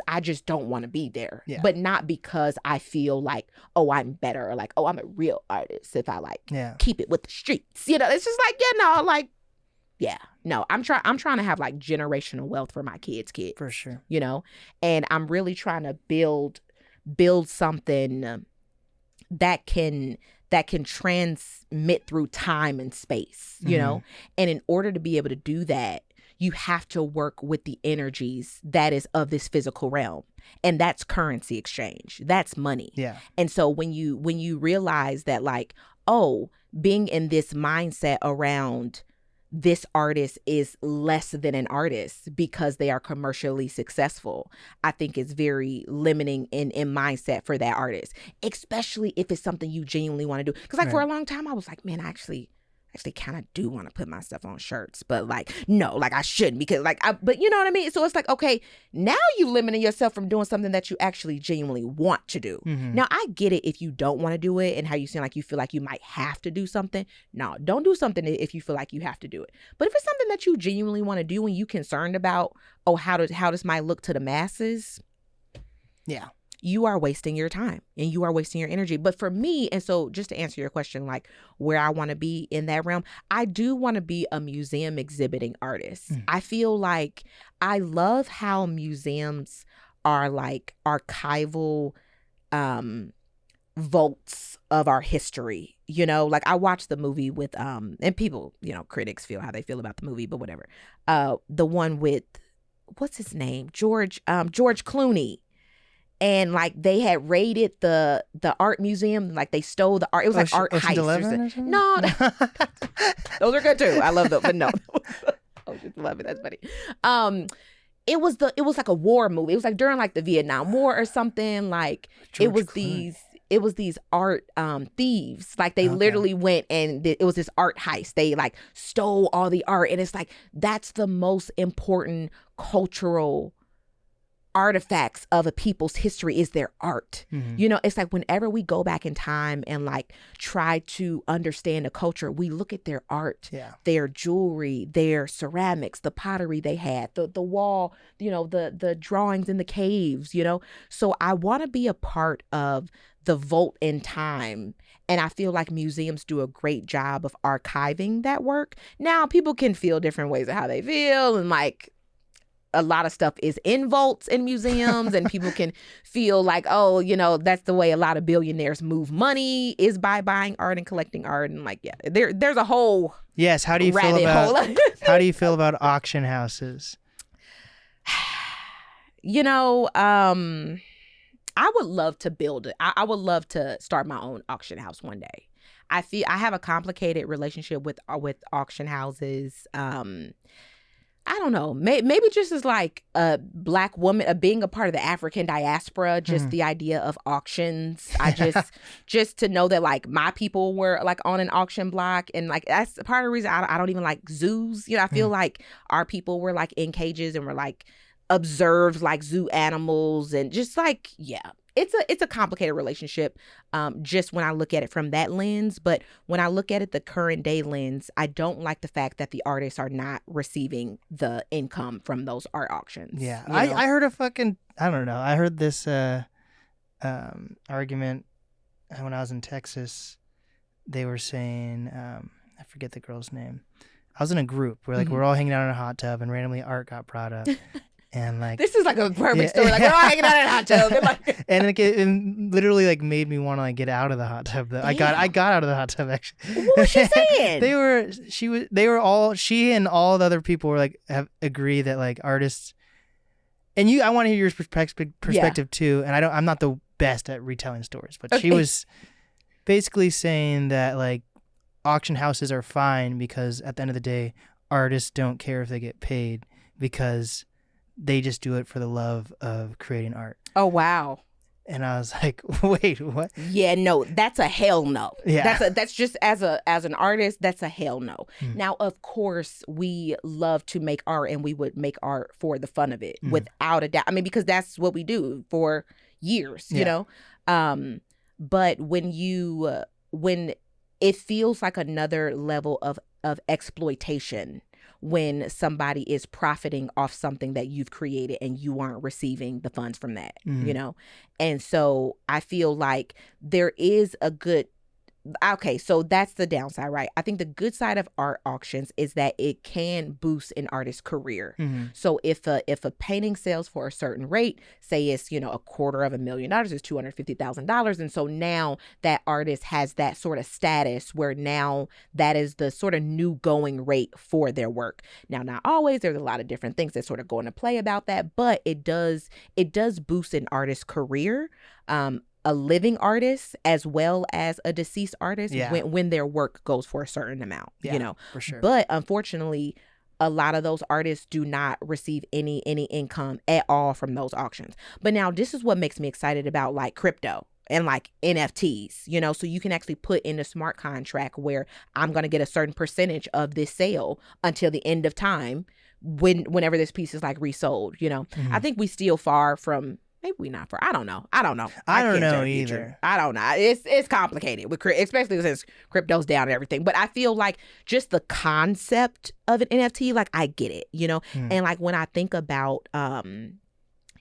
I just don't want to be there, but not because I feel like, oh, I'm better or like, oh, I'm a real artist if I like keep it with the streets, you know. It's just like, I'm trying to have like generational wealth for my kids for sure, you know, and I'm really trying to build something that can transmit through time and space, you know. And in order to be able to do that, you have to work with the energies that is of this physical realm. And that's currency exchange. That's money. Yeah. And so when you realize that like, oh, being in this mindset around this artist is less than an artist because they are commercially successful, I think it's very limiting in mindset for that artist, especially if it's something you genuinely want to do. Because like for a long time, I was like, man, I actually kind of do want to put my stuff on shirts, but like, no, like I shouldn't because like, but you know what I mean? So it's like, okay, now you limiting yourself from doing something that you actually genuinely want to do. Now I get it if you don't want to do it and how you seem like you feel like you might have to do something. No, don't do something if you feel like you have to do it. But if it's something that you genuinely want to do and you concerned about, oh, how this might look to the masses. Yeah. You are wasting your time and you are wasting your energy. But for me, and so just to answer your question, like where I want to be in that realm, I do want to be a museum exhibiting artist. I feel like I love how museums are like archival vaults of our history. You know, like I watched the movie with, and people, you know, critics feel how they feel about the movie, but whatever. The one with, what's his name? George Clooney. And like they had raided the art museum, like they stole the art. It was like art heist. Or something. No, those are good too. I love them, but no, Ocean's 11. That's funny. It was like a war movie. It was like during like the Vietnam War or something. Like it was these art thieves. Like they literally went and it was this art heist. They like stole all the art, and it's like that's the most important cultural artifacts of a people's history is their art. You know, it's like whenever we go back in time and like try to understand a culture, we look at their art, their jewelry, their ceramics, the pottery they had, the wall, you know, the drawings in the caves, you know. So I want to be a part of the vault in time. And I feel like museums do a great job of archiving that work. Now, people can feel different ways of how they feel, and like a lot of stuff is in vaults in museums and people can feel like, oh, you know, that's the way a lot of billionaires move money is by buying art and collecting art. And like, yeah, there's a whole how do you feel about auction houses? You know, I would love to build it. I would love to start my own auction house one day. I feel I have a complicated relationship with auction houses. I don't know, maybe just as like a Black woman, being a part of the African diaspora, just the idea of auctions. I just to know that like my people were like on an auction block, and like that's part of the reason I don't even like zoos. You know, I feel like our people were like in cages and were like observes like zoo animals and just like, yeah, it's a complicated relationship. Just when I look at it from that lens, but when I look at it the current day lens, I don't like the fact that the artists are not receiving the income from those art auctions. Yeah, you know? I heard I don't know. I heard this argument when I was in Texas. They were saying, I forget the girl's name. I was in a group where like we're all hanging out in a hot tub, and randomly art got brought up. And like this is like a perfect story. Like we're all hanging out in a hot tub. And, like, and like, it literally like made me want to like get out of the hot tub. Though. I got out of the hot tub actually. What was she saying? She and all the other people were like agree that like artists, and I want to hear your perspective too. And I'm not the best at retelling stories, but she was basically saying that like auction houses are fine because at the end of the day, artists don't care if they get paid because they just do it for the love of creating art. Oh, wow. And I was like, wait, what? Yeah, no, that's a hell no. Yeah. That's just as an artist, that's a hell no. Now, of course, we love to make art and we would make art for the fun of it without a doubt. I mean, because that's what we do for years, you know? But when it feels like another level of exploitation when somebody is profiting off something that you've created and you aren't receiving the funds from that, you know? And so I feel like there is a good, okay, so that's the downside, right? I think the good side of art auctions is that it can boost an artist's career. So if a painting sells for a certain rate, say it's, you know, $250,000, it's $250,000. And so now that artist has that sort of status where now that is the sort of new going rate for their work. Now, not always, there's a lot of different things that sort of go into play about that, but it does boost an artist's career. A living artist as well as a deceased artist when their work goes for a certain amount, you know, for sure. But unfortunately, a lot of those artists do not receive any income at all from those auctions. But now this is what makes me excited about like crypto and like NFTs, you know, so you can actually put in a smart contract where I'm going to get a certain percentage of this sale until the end of time whenever this piece is like resold, you know. I think we still far from. Maybe we not for. I don't know. I don't know either. I don't know. It's complicated with especially since crypto's down and everything. But I feel like just the concept of an NFT, like I get it, you know. And like when I think about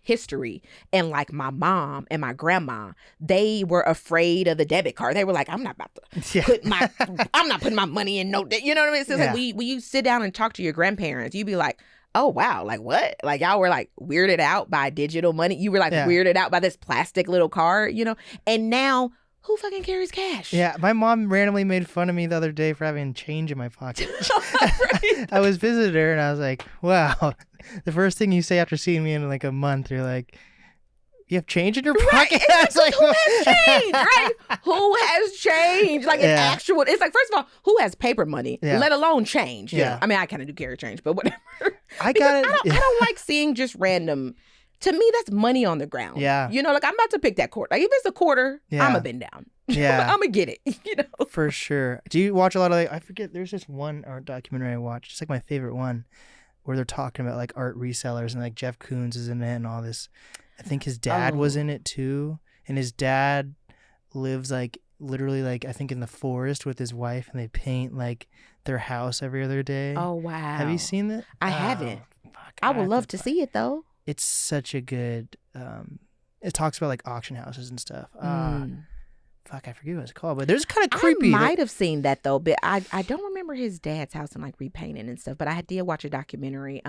history and like my mom and my grandma, they were afraid of the debit card. They were like, I'm not about to I'm not putting my money in no. You know what I mean? So it's like when you sit down and talk to your grandparents, you'd be like, oh, wow. Like, what? Like, y'all were, like, weirded out by digital money. You were, like, weirded out by this plastic little card, you know? And now, who fucking carries cash? Yeah, my mom randomly made fun of me the other day for having change in my pocket. I was visiting her, and I was like, wow. The first thing you say after seeing me in, like, a month, you're like, you have change in your pocket? I was like, who has change? Right? Who has change? Like an actual, it's like, first of all, who has paper money, let alone change? Yeah. I mean, I kind of do carry change, but whatever. I don't like seeing just random, to me, that's money on the ground. Yeah. You know, like I'm about to pick that quarter. Like if it's a quarter, I'm going to bend down. Yeah. I'm going to get it, you know? For sure. Do you watch a lot of, like, I forget, there's this one art documentary I watched. It's like my favorite one where they're talking about like art resellers and like Jeff Koons is in it and all this. I think his dad was in it too. And his dad lives like literally like I think in the forest with his wife and they paint like their house every other day. Oh, wow. Have you seen that? I haven't. I would love to see it though. It's such a good, it talks about like auction houses and stuff. Fuck, I forget what it's called, but there's kind of creepy. I might have seen that though, but I don't remember his dad's house and like repainting and stuff, but I did watch a documentary.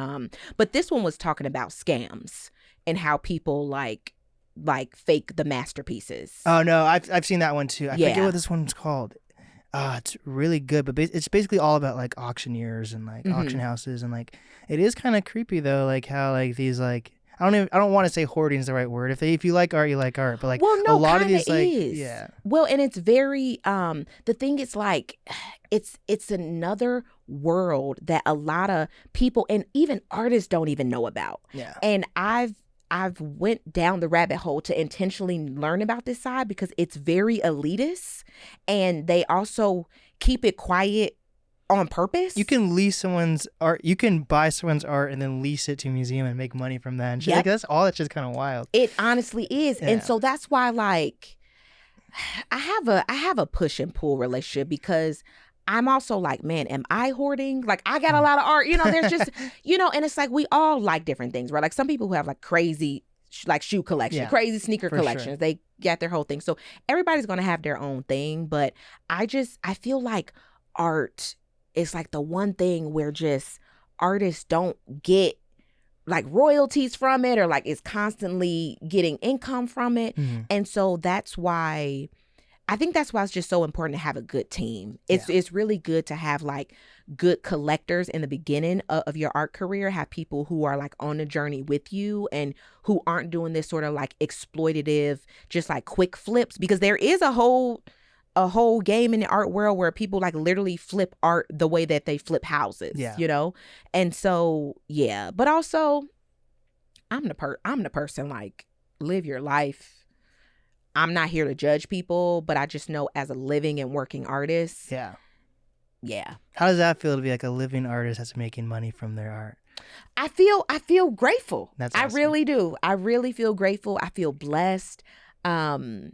But this one was talking about scams and how people like fake the masterpieces. Oh no, I've seen that one too. I forget what this one's called. It's really good, but it's basically all about like auctioneers and like auction houses and like it is kind of creepy though, like how like these like I don't want to say hoarding is the right word. If you like art, you like art, but like a lot of these like well, and it's very the thing is like it's another world that a lot of people and even artists don't even know about. Yeah, and I've went down the rabbit hole to intentionally learn about this side because it's very elitist and they also keep it quiet on purpose. You can lease someone's art. You can buy someone's art and then lease it to a museum and make money from that. And shit. Yep. Like, that's all. That's just kind of wild. It honestly is. Yeah. And so that's why, like, I have a push and pull relationship, because I'm also like, man, am I hoarding? Like, I got a lot of art, there's just, and it's like, we all like different things, right? Like, some people who have like crazy, like, shoe collection, crazy sneaker collections, sure. They got their whole thing. So everybody's going to have their own thing. But I feel like art is like the one thing where just artists don't get like royalties from it, or like is constantly getting income from it. Mm-hmm. And so that's why it's just so important to have a good team. It's really good to have like good collectors in the beginning of your art career, have people who are like on the journey with you and who aren't doing this sort of like exploitative, just like quick flips, because there is a whole game in the art world where people like literally flip art the way that they flip houses, And so, but also I'm the person, like, live your life. I'm not here to judge people, but I just know as a living and working artist. Yeah. Yeah. How does that feel to be like a living artist that's making money from their art? I feel grateful. That's awesome. I really do. I really feel grateful. I feel blessed. I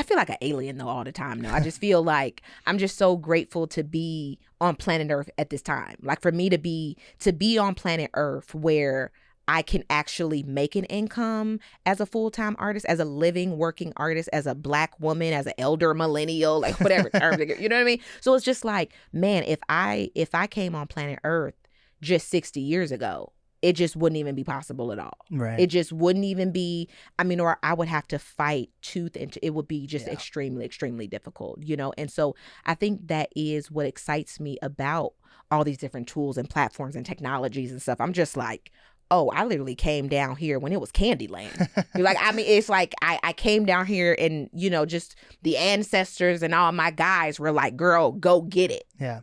feel like an alien though all the time. No, I just feel like I'm just so grateful to be on planet Earth at this time. Like, for me to be on planet Earth where I can actually make an income as a full-time artist, as a living, working artist, as a Black woman, as an elder millennial, like whatever term, you know what I mean? So it's just like, man, if I came on planet Earth just 60 years ago, it just wouldn't even be possible at all. Right. It just wouldn't even be, or I would have to fight tooth and it would be just extremely, extremely difficult, And so I think that is what excites me about all these different tools and platforms and technologies and stuff. I'm just like, oh, I literally came down here when it was Candyland. It's like I came down here and, just the ancestors and all my guys were like, girl, go get it. Yeah.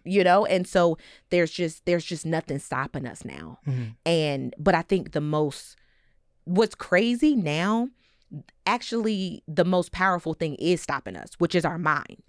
And so there's just nothing stopping us now. Mm-hmm. But I think what's crazy now, actually the most powerful thing is stopping us, which is our mind.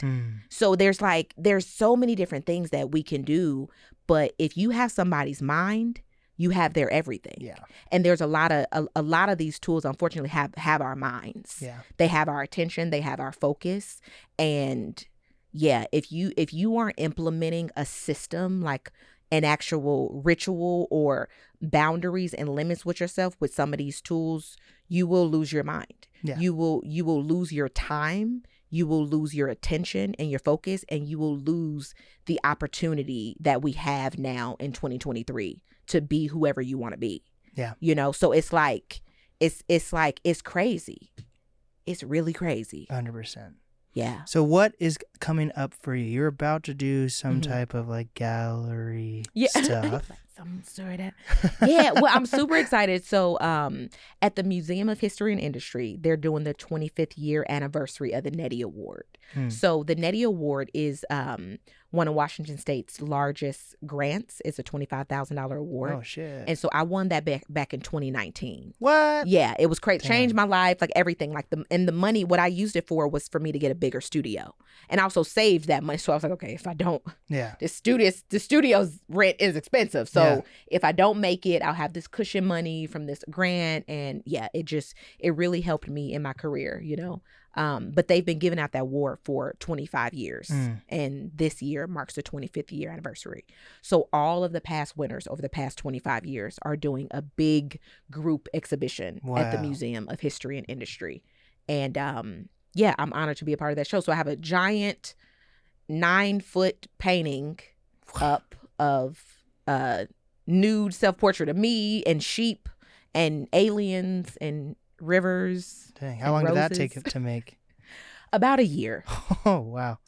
So there's so many different things that we can do. But if you have somebody's mind, you have their everything. Yeah. And there's a lot of these tools, unfortunately, have our minds. Yeah. They have our attention, they have our focus. And if you aren't implementing a system, like an actual ritual or boundaries and limits with yourself with some of these tools, you will lose your mind. Yeah. You will lose your time. You will lose your attention and your focus, and you will lose the opportunity that we have now in 2023 to be whoever you want to be. Yeah. So it's crazy. It's really crazy. 100%. Yeah. So what is coming up for you? You're about to do some type of like gallery stuff. Some sort of. Yeah. Well, I'm super excited. So at the Museum of History and Industry, they're doing the 25th year anniversary of the Nettie Award. So the Nettie Award is one of Washington State's largest grants. It's a $25,000 award. Oh, shit. And so I won that back in 2019. What? Yeah, it was crazy. Changed my life, like everything. Like the money, what I used it for was for me to get a bigger studio. And I also saved that money. So I was like, okay, if I don't, the studio's rent is expensive. So if I don't make it, I'll have this cushion money from this grant. And it really helped me in my career, But they've been giving out that award for 25 years. And this year marks the 25th year anniversary. So all of the past winners over the past 25 years are doing a big group exhibition at the Museum of History and Industry. And I'm honored to be a part of that show. So I have a giant 9-foot painting up of nude self-portrait of me and sheep and aliens and rivers. Dang, how long did that take to make? About a year. Oh, wow.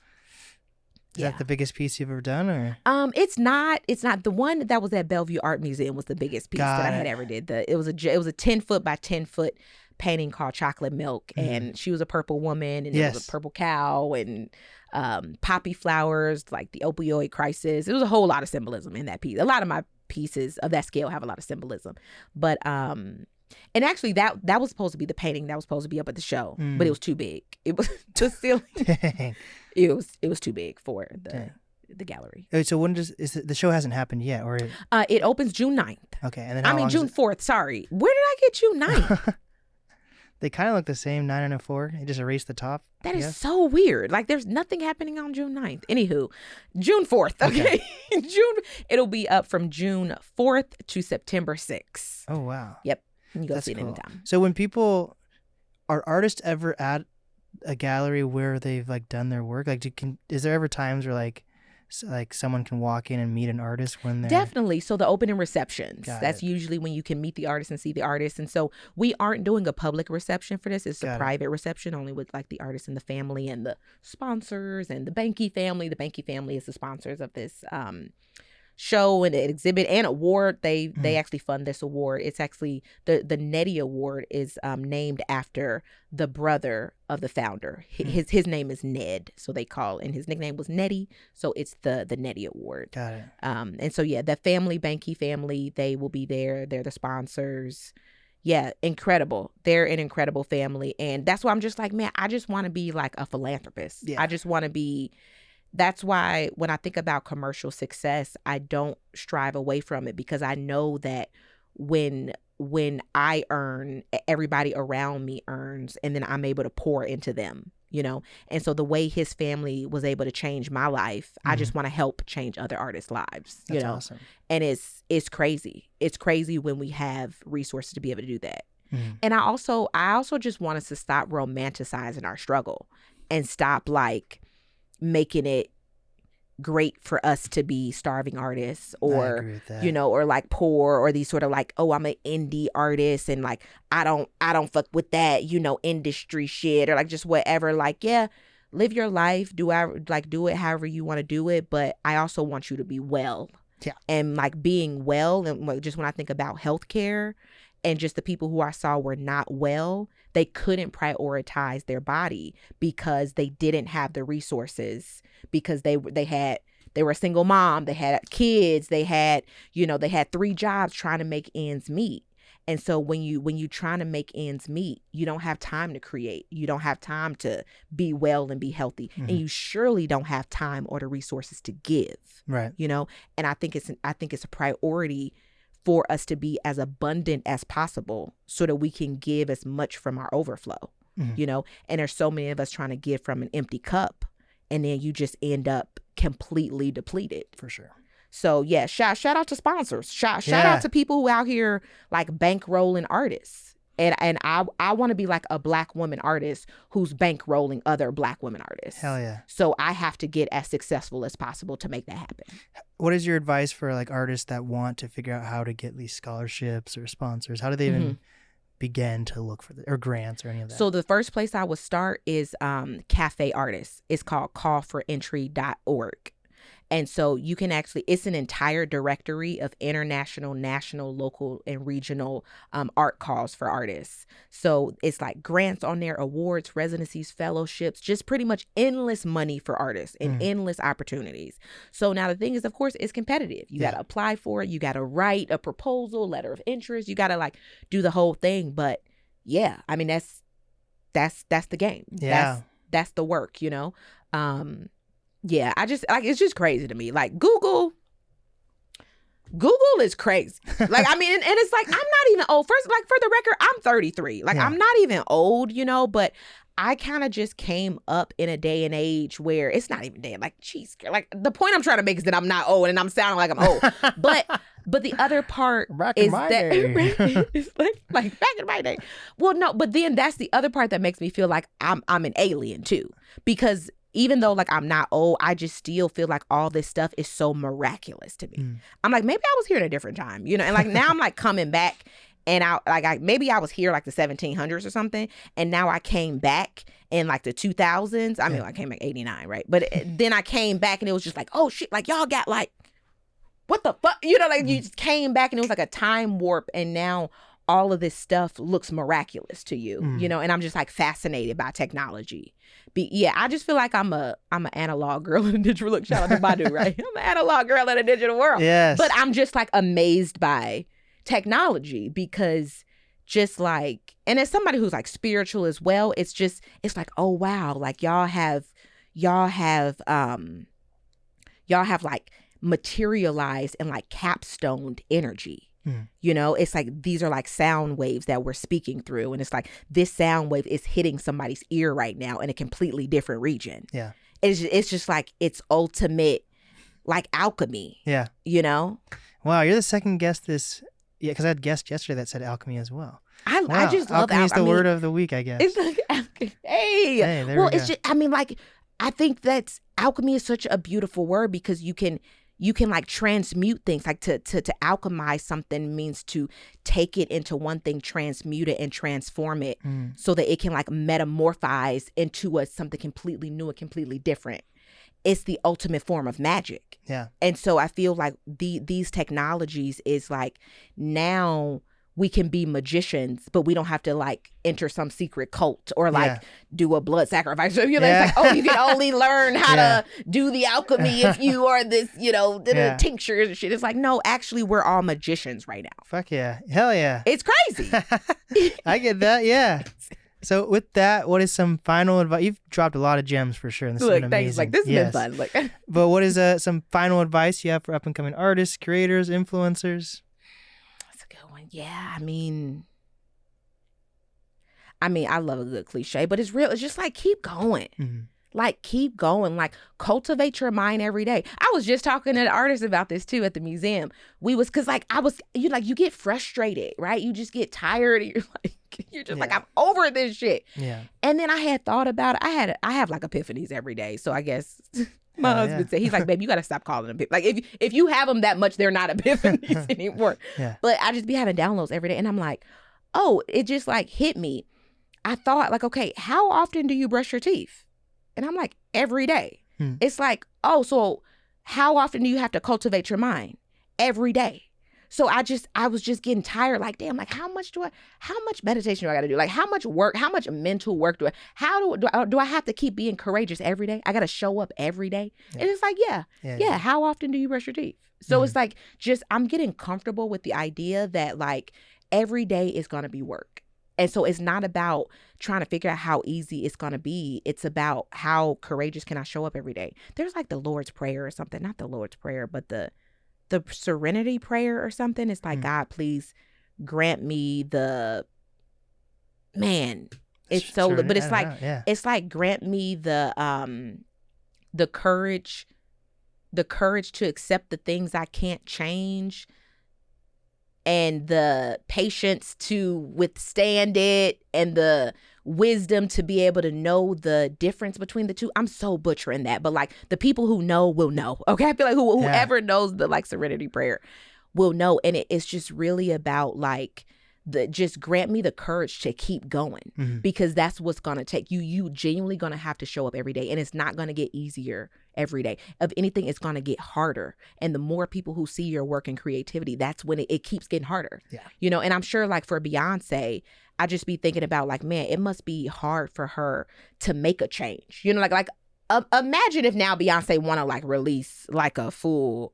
Is that the biggest piece you've ever done, or? It's not. The one that was at Bellevue Art Museum was the biggest piece that I had ever did. It was a 10-foot by 10-foot painting called Chocolate Milk, and she was a purple woman, and there was a purple cow, and poppy flowers, like the opioid crisis. There was a whole lot of symbolism in that piece. A lot of my pieces of that scale have a lot of symbolism, but and actually that was supposed to be the painting that was supposed to be up at the show, but it was too big. It was just silly. It was too big for the gallery. So when the show hasn't happened yet, or it opens June 9th. Okay, and then how long June 4th. Sorry, where did I get June 9th? They kind of look the same, 9 and a 4. They just erased the top. That is so weird. Like, there's nothing happening on June 9th. Anywho, June 4th. Okay, it'll be up from June 4th to September 6th. Oh wow. Yep, you can go That's see it cool. anytime. So when people are artists ever at a gallery where they've like done their work, like is there ever times where like someone can walk in and meet an artist when they're... Definitely. So the opening receptions, Got that's it. usually when you can meet the artist and see the artist. And so we aren't doing a public reception for this. It's a private reception only with like the artist and the family and the sponsors and the Banky family. The Banky family is the sponsors of this show and an exhibit and award. They actually fund this award. It's actually the Nettie Award is named after the brother of the founder. His name is Ned, so they call, and his nickname was Nettie, so it's the Nettie Award. Got it. And so the family, Banky family, they will be there. They're the sponsors. Yeah, incredible. They're an incredible family, and that's why I'm just like, man, I just want to be like a philanthropist. Yeah. I just want to be. That's why when I think about commercial success, I don't strive away from it, because I know that when I earn, everybody around me earns, and then I'm able to pour into them, you know? And so the way his family was able to change my life, I just want to help change other artists' lives, you know? Awesome. And it's crazy. It's crazy when we have resources to be able to do that. And I also just want us to stop romanticizing our struggle and stop like making it great for us to be starving artists, or you know, or like poor, or these sort of like, oh, I'm an indie artist and like I don't fuck with that, you know, industry shit, or like just whatever. Like, yeah, live your life, do it however you want to do it, but I also want you to be well. Yeah. And like being well, and just when I think about healthcare and just the people who I saw were not well, they couldn't prioritize their body because they didn't have the resources, because they were a single mom, they had kids, they had 3 jobs trying to make ends meet. And so when you trying to make ends meet, you don't have time to create. You don't have time to be well and be healthy. And you surely don't have time or the resources to give. Right. You know, and I think it's a priority for us to be as abundant as possible so that we can give as much from our overflow, you know? And there's so many of us trying to give from an empty cup, and then you just end up completely depleted. For sure. So yeah, shout out to sponsors. Shout out to people who out here like bankrolling artists. And I want to be like a Black woman artist who's bankrolling other Black women artists. Hell yeah. So I have to get as successful as possible to make that happen. What is your advice for like artists that want to figure out how to get these scholarships or sponsors? How do they even begin to look for or grants or any of that? So the first place I would start is Cafe Artists. It's called callforentry.org. And so you can it's an entire directory of international, national, local, and regional art calls for artists. So it's like grants on there, awards, residencies, fellowships, just pretty much endless money for artists and endless opportunities. So now the thing is, of course, it's competitive. You got to apply for it. You got to write a proposal, letter of interest. You got to like do the whole thing. But yeah, I mean, that's the game. Yeah. That's the work, you know? Yeah, I just like, it's just crazy to me. Like Google is crazy. Like, I mean, and it's like, I'm not even old. First, like for the record, I'm 33. Like I'm not even old, you know, but I kind of just came up in a day and age where it's not even day. Like, geez, like the point I'm trying to make is that I'm not old and I'm sounding like I'm old. But the other part is that it's like back in my day. Well, no, but then that's the other part that makes me feel like I'm an alien too, because even though like I'm not old, I just still feel like all this stuff is so miraculous to me. I'm like, maybe I was here at a different time, you know? And like now I'm like coming back, and maybe I was here like the 1700s or something, and now I came back in like the 2000s. I mean, I came back 89, right? But then I came back and it was just like, oh shit, like y'all got like, what the fuck? You know, like you just came back and it was like a time warp, and now all of this stuff looks miraculous to you, you know, and I'm just like fascinated by technology. Yeah, I just feel like I'm an analog girl in a digital look. Shout out to Badu, right? I'm an analog girl in a digital world. Yes. But I'm just like amazed by technology, because just like, and as somebody who's like spiritual as well, it's like, oh wow, like y'all have y'all have like materialized and like capstoned energy. You know, it's like these are like sound waves that we're speaking through. And it's like this sound wave is hitting somebody's ear right now in a completely different region. Yeah. It's just like it's ultimate like alchemy. Yeah. You know? Wow, you're the second guest this. Yeah, because I had guests yesterday that said alchemy as well. I just love alchemy. Is the word of the week, I guess. It's like, hey, there well, we it's go. just, I mean, like, I think that's alchemy is such a beautiful word because you can like transmute things. Like to alchemize something means to take it into one thing, transmute it and transform it so that it can like metamorphose into something completely new and completely different. It's the ultimate form of magic. Yeah. And so I feel like these technologies is like now we can be magicians, but we don't have to like enter some secret cult or like do a blood sacrifice. So, you know, it's like, oh, you can only learn how to do the alchemy if you are this, you know, tinctures and shit. It's like, no, actually, we're all magicians right now. Fuck yeah. Hell yeah. It's crazy. I get that. Yeah. So with that, what is some final advice? You've dropped a lot of gems for sure. And this has been amazing. Thanks. Like, this has been fun. Like, but what is some final advice you have for up and coming artists, creators, influencers? That's a good one. Yeah. I mean, I love a good cliche, but it's real. It's just like, keep going. Mm-hmm. Like, keep going. Like, cultivate your mind every day. I was just talking to the artists about this too at the museum. Cause like you get frustrated, right? You just get tired. And you're just like, I'm over this shit. Yeah. And then I had thought about it. I have like epiphanies every day. So I guess my husband said, he's like, babe, you got to stop calling them. Like if you have them that much, they're not epiphanies anymore. Yeah. But I just be having downloads every day. And I'm like, oh, it just like hit me. I thought like, okay, how often do you brush your teeth? And I'm like, every day. It's like, oh, so how often do you have to cultivate your mind? Every day. So I was just getting tired. Like, damn, like how much meditation do I got to do? Like how much work, how much mental work do I have to keep being courageous every day? I got to show up every day. Yeah. And it's like, yeah. How often do you brush your teeth? So it's like, I'm getting comfortable with the idea that like every day is going to be work. And so it's not about trying to figure out how easy it's going to be. It's about how courageous can I show up every day. There's like the Lord's Prayer or something, not the Lord's Prayer, but the Serenity Prayer or something. It's like, God, please grant me the, man, it's so, but it's like, it's like, grant me the courage to accept the things I can't change, and the patience to withstand it, and the wisdom to be able to know the difference between the two. I'm so butchering that, but like the people who know will know. Okay, I feel like whoever knows the like Serenity Prayer will know, and it's just really about like just grant me the courage to keep going, because that's what's gonna take you. You genuinely gonna have to show up every day, and it's not gonna get easier every day. If anything, it's gonna get harder. And the more people who see your work and creativity, that's when it keeps getting harder. Yeah, you know. And I'm sure, like for Beyonce, I just be thinking about like, man, it must be hard for her to make a change. You know, like imagine if now Beyonce want to like release like a full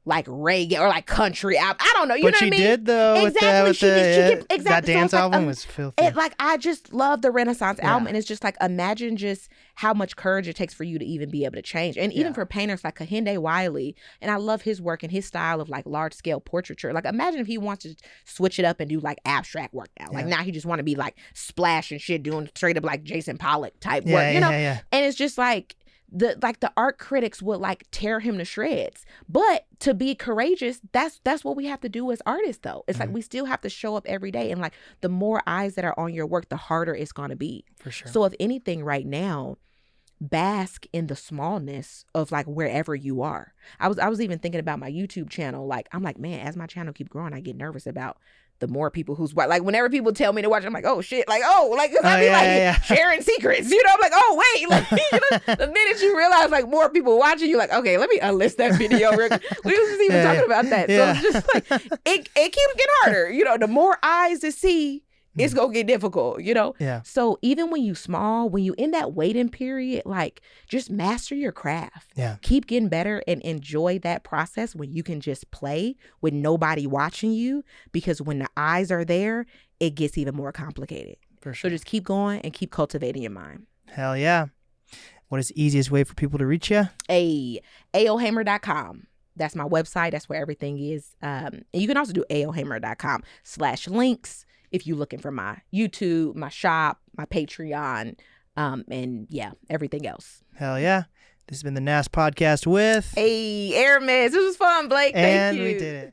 like reggae or like country album. I don't know. You know what I mean? But she did though. Exactly. She did. Exactly. That dance album was filthy. Like I just love the Renaissance album, and it's just like, imagine just how much courage it takes for you to even be able to change. And even for painters like Kehinde Wiley, and I love his work and his style of like large scale portraiture. Like imagine if he wants to switch it up and do like abstract work now. Like now he just want to be like splash and shit, doing straight up like Jason Pollock type work. You know? And it's just like, the art critics would like tear him to shreds. But to be courageous, that's what we have to do as artists though. It's like we still have to show up every day, and like the more eyes that are on your work, the harder it's going to be. For sure. So if anything right now, bask in the smallness of like wherever you are. I was even thinking about my YouTube channel. Like I'm like, man, as my channel keep growing, I get nervous about the more people who's like, whenever people tell me to watch, I'm like, oh shit, like, oh, like, cause I be sharing secrets, you know, I'm like, oh wait, like, you know, the minute you realize like more people watching, you're like, okay, let me unlist that video. We was just even talking about that. So it's just like, it keeps getting harder, you know, the more eyes to see, it's gonna get difficult, you know? Yeah. So even when you small, when you in that waiting period, like just master your craft. Yeah. Keep getting better and enjoy that process when you can just play with nobody watching you, because when the eyes are there, it gets even more complicated. For sure. So just keep going and keep cultivating your mind. Hell yeah. What is the easiest way for people to reach you? aohamer.com. That's my website. That's where everything is. And you can also do aohamer.com/links if you're looking for my YouTube, my shop, my Patreon, and yeah, everything else. Hell yeah. This has been the NAST podcast with... Hey, Aramis. This was fun, Blake. Thank you. And we did it.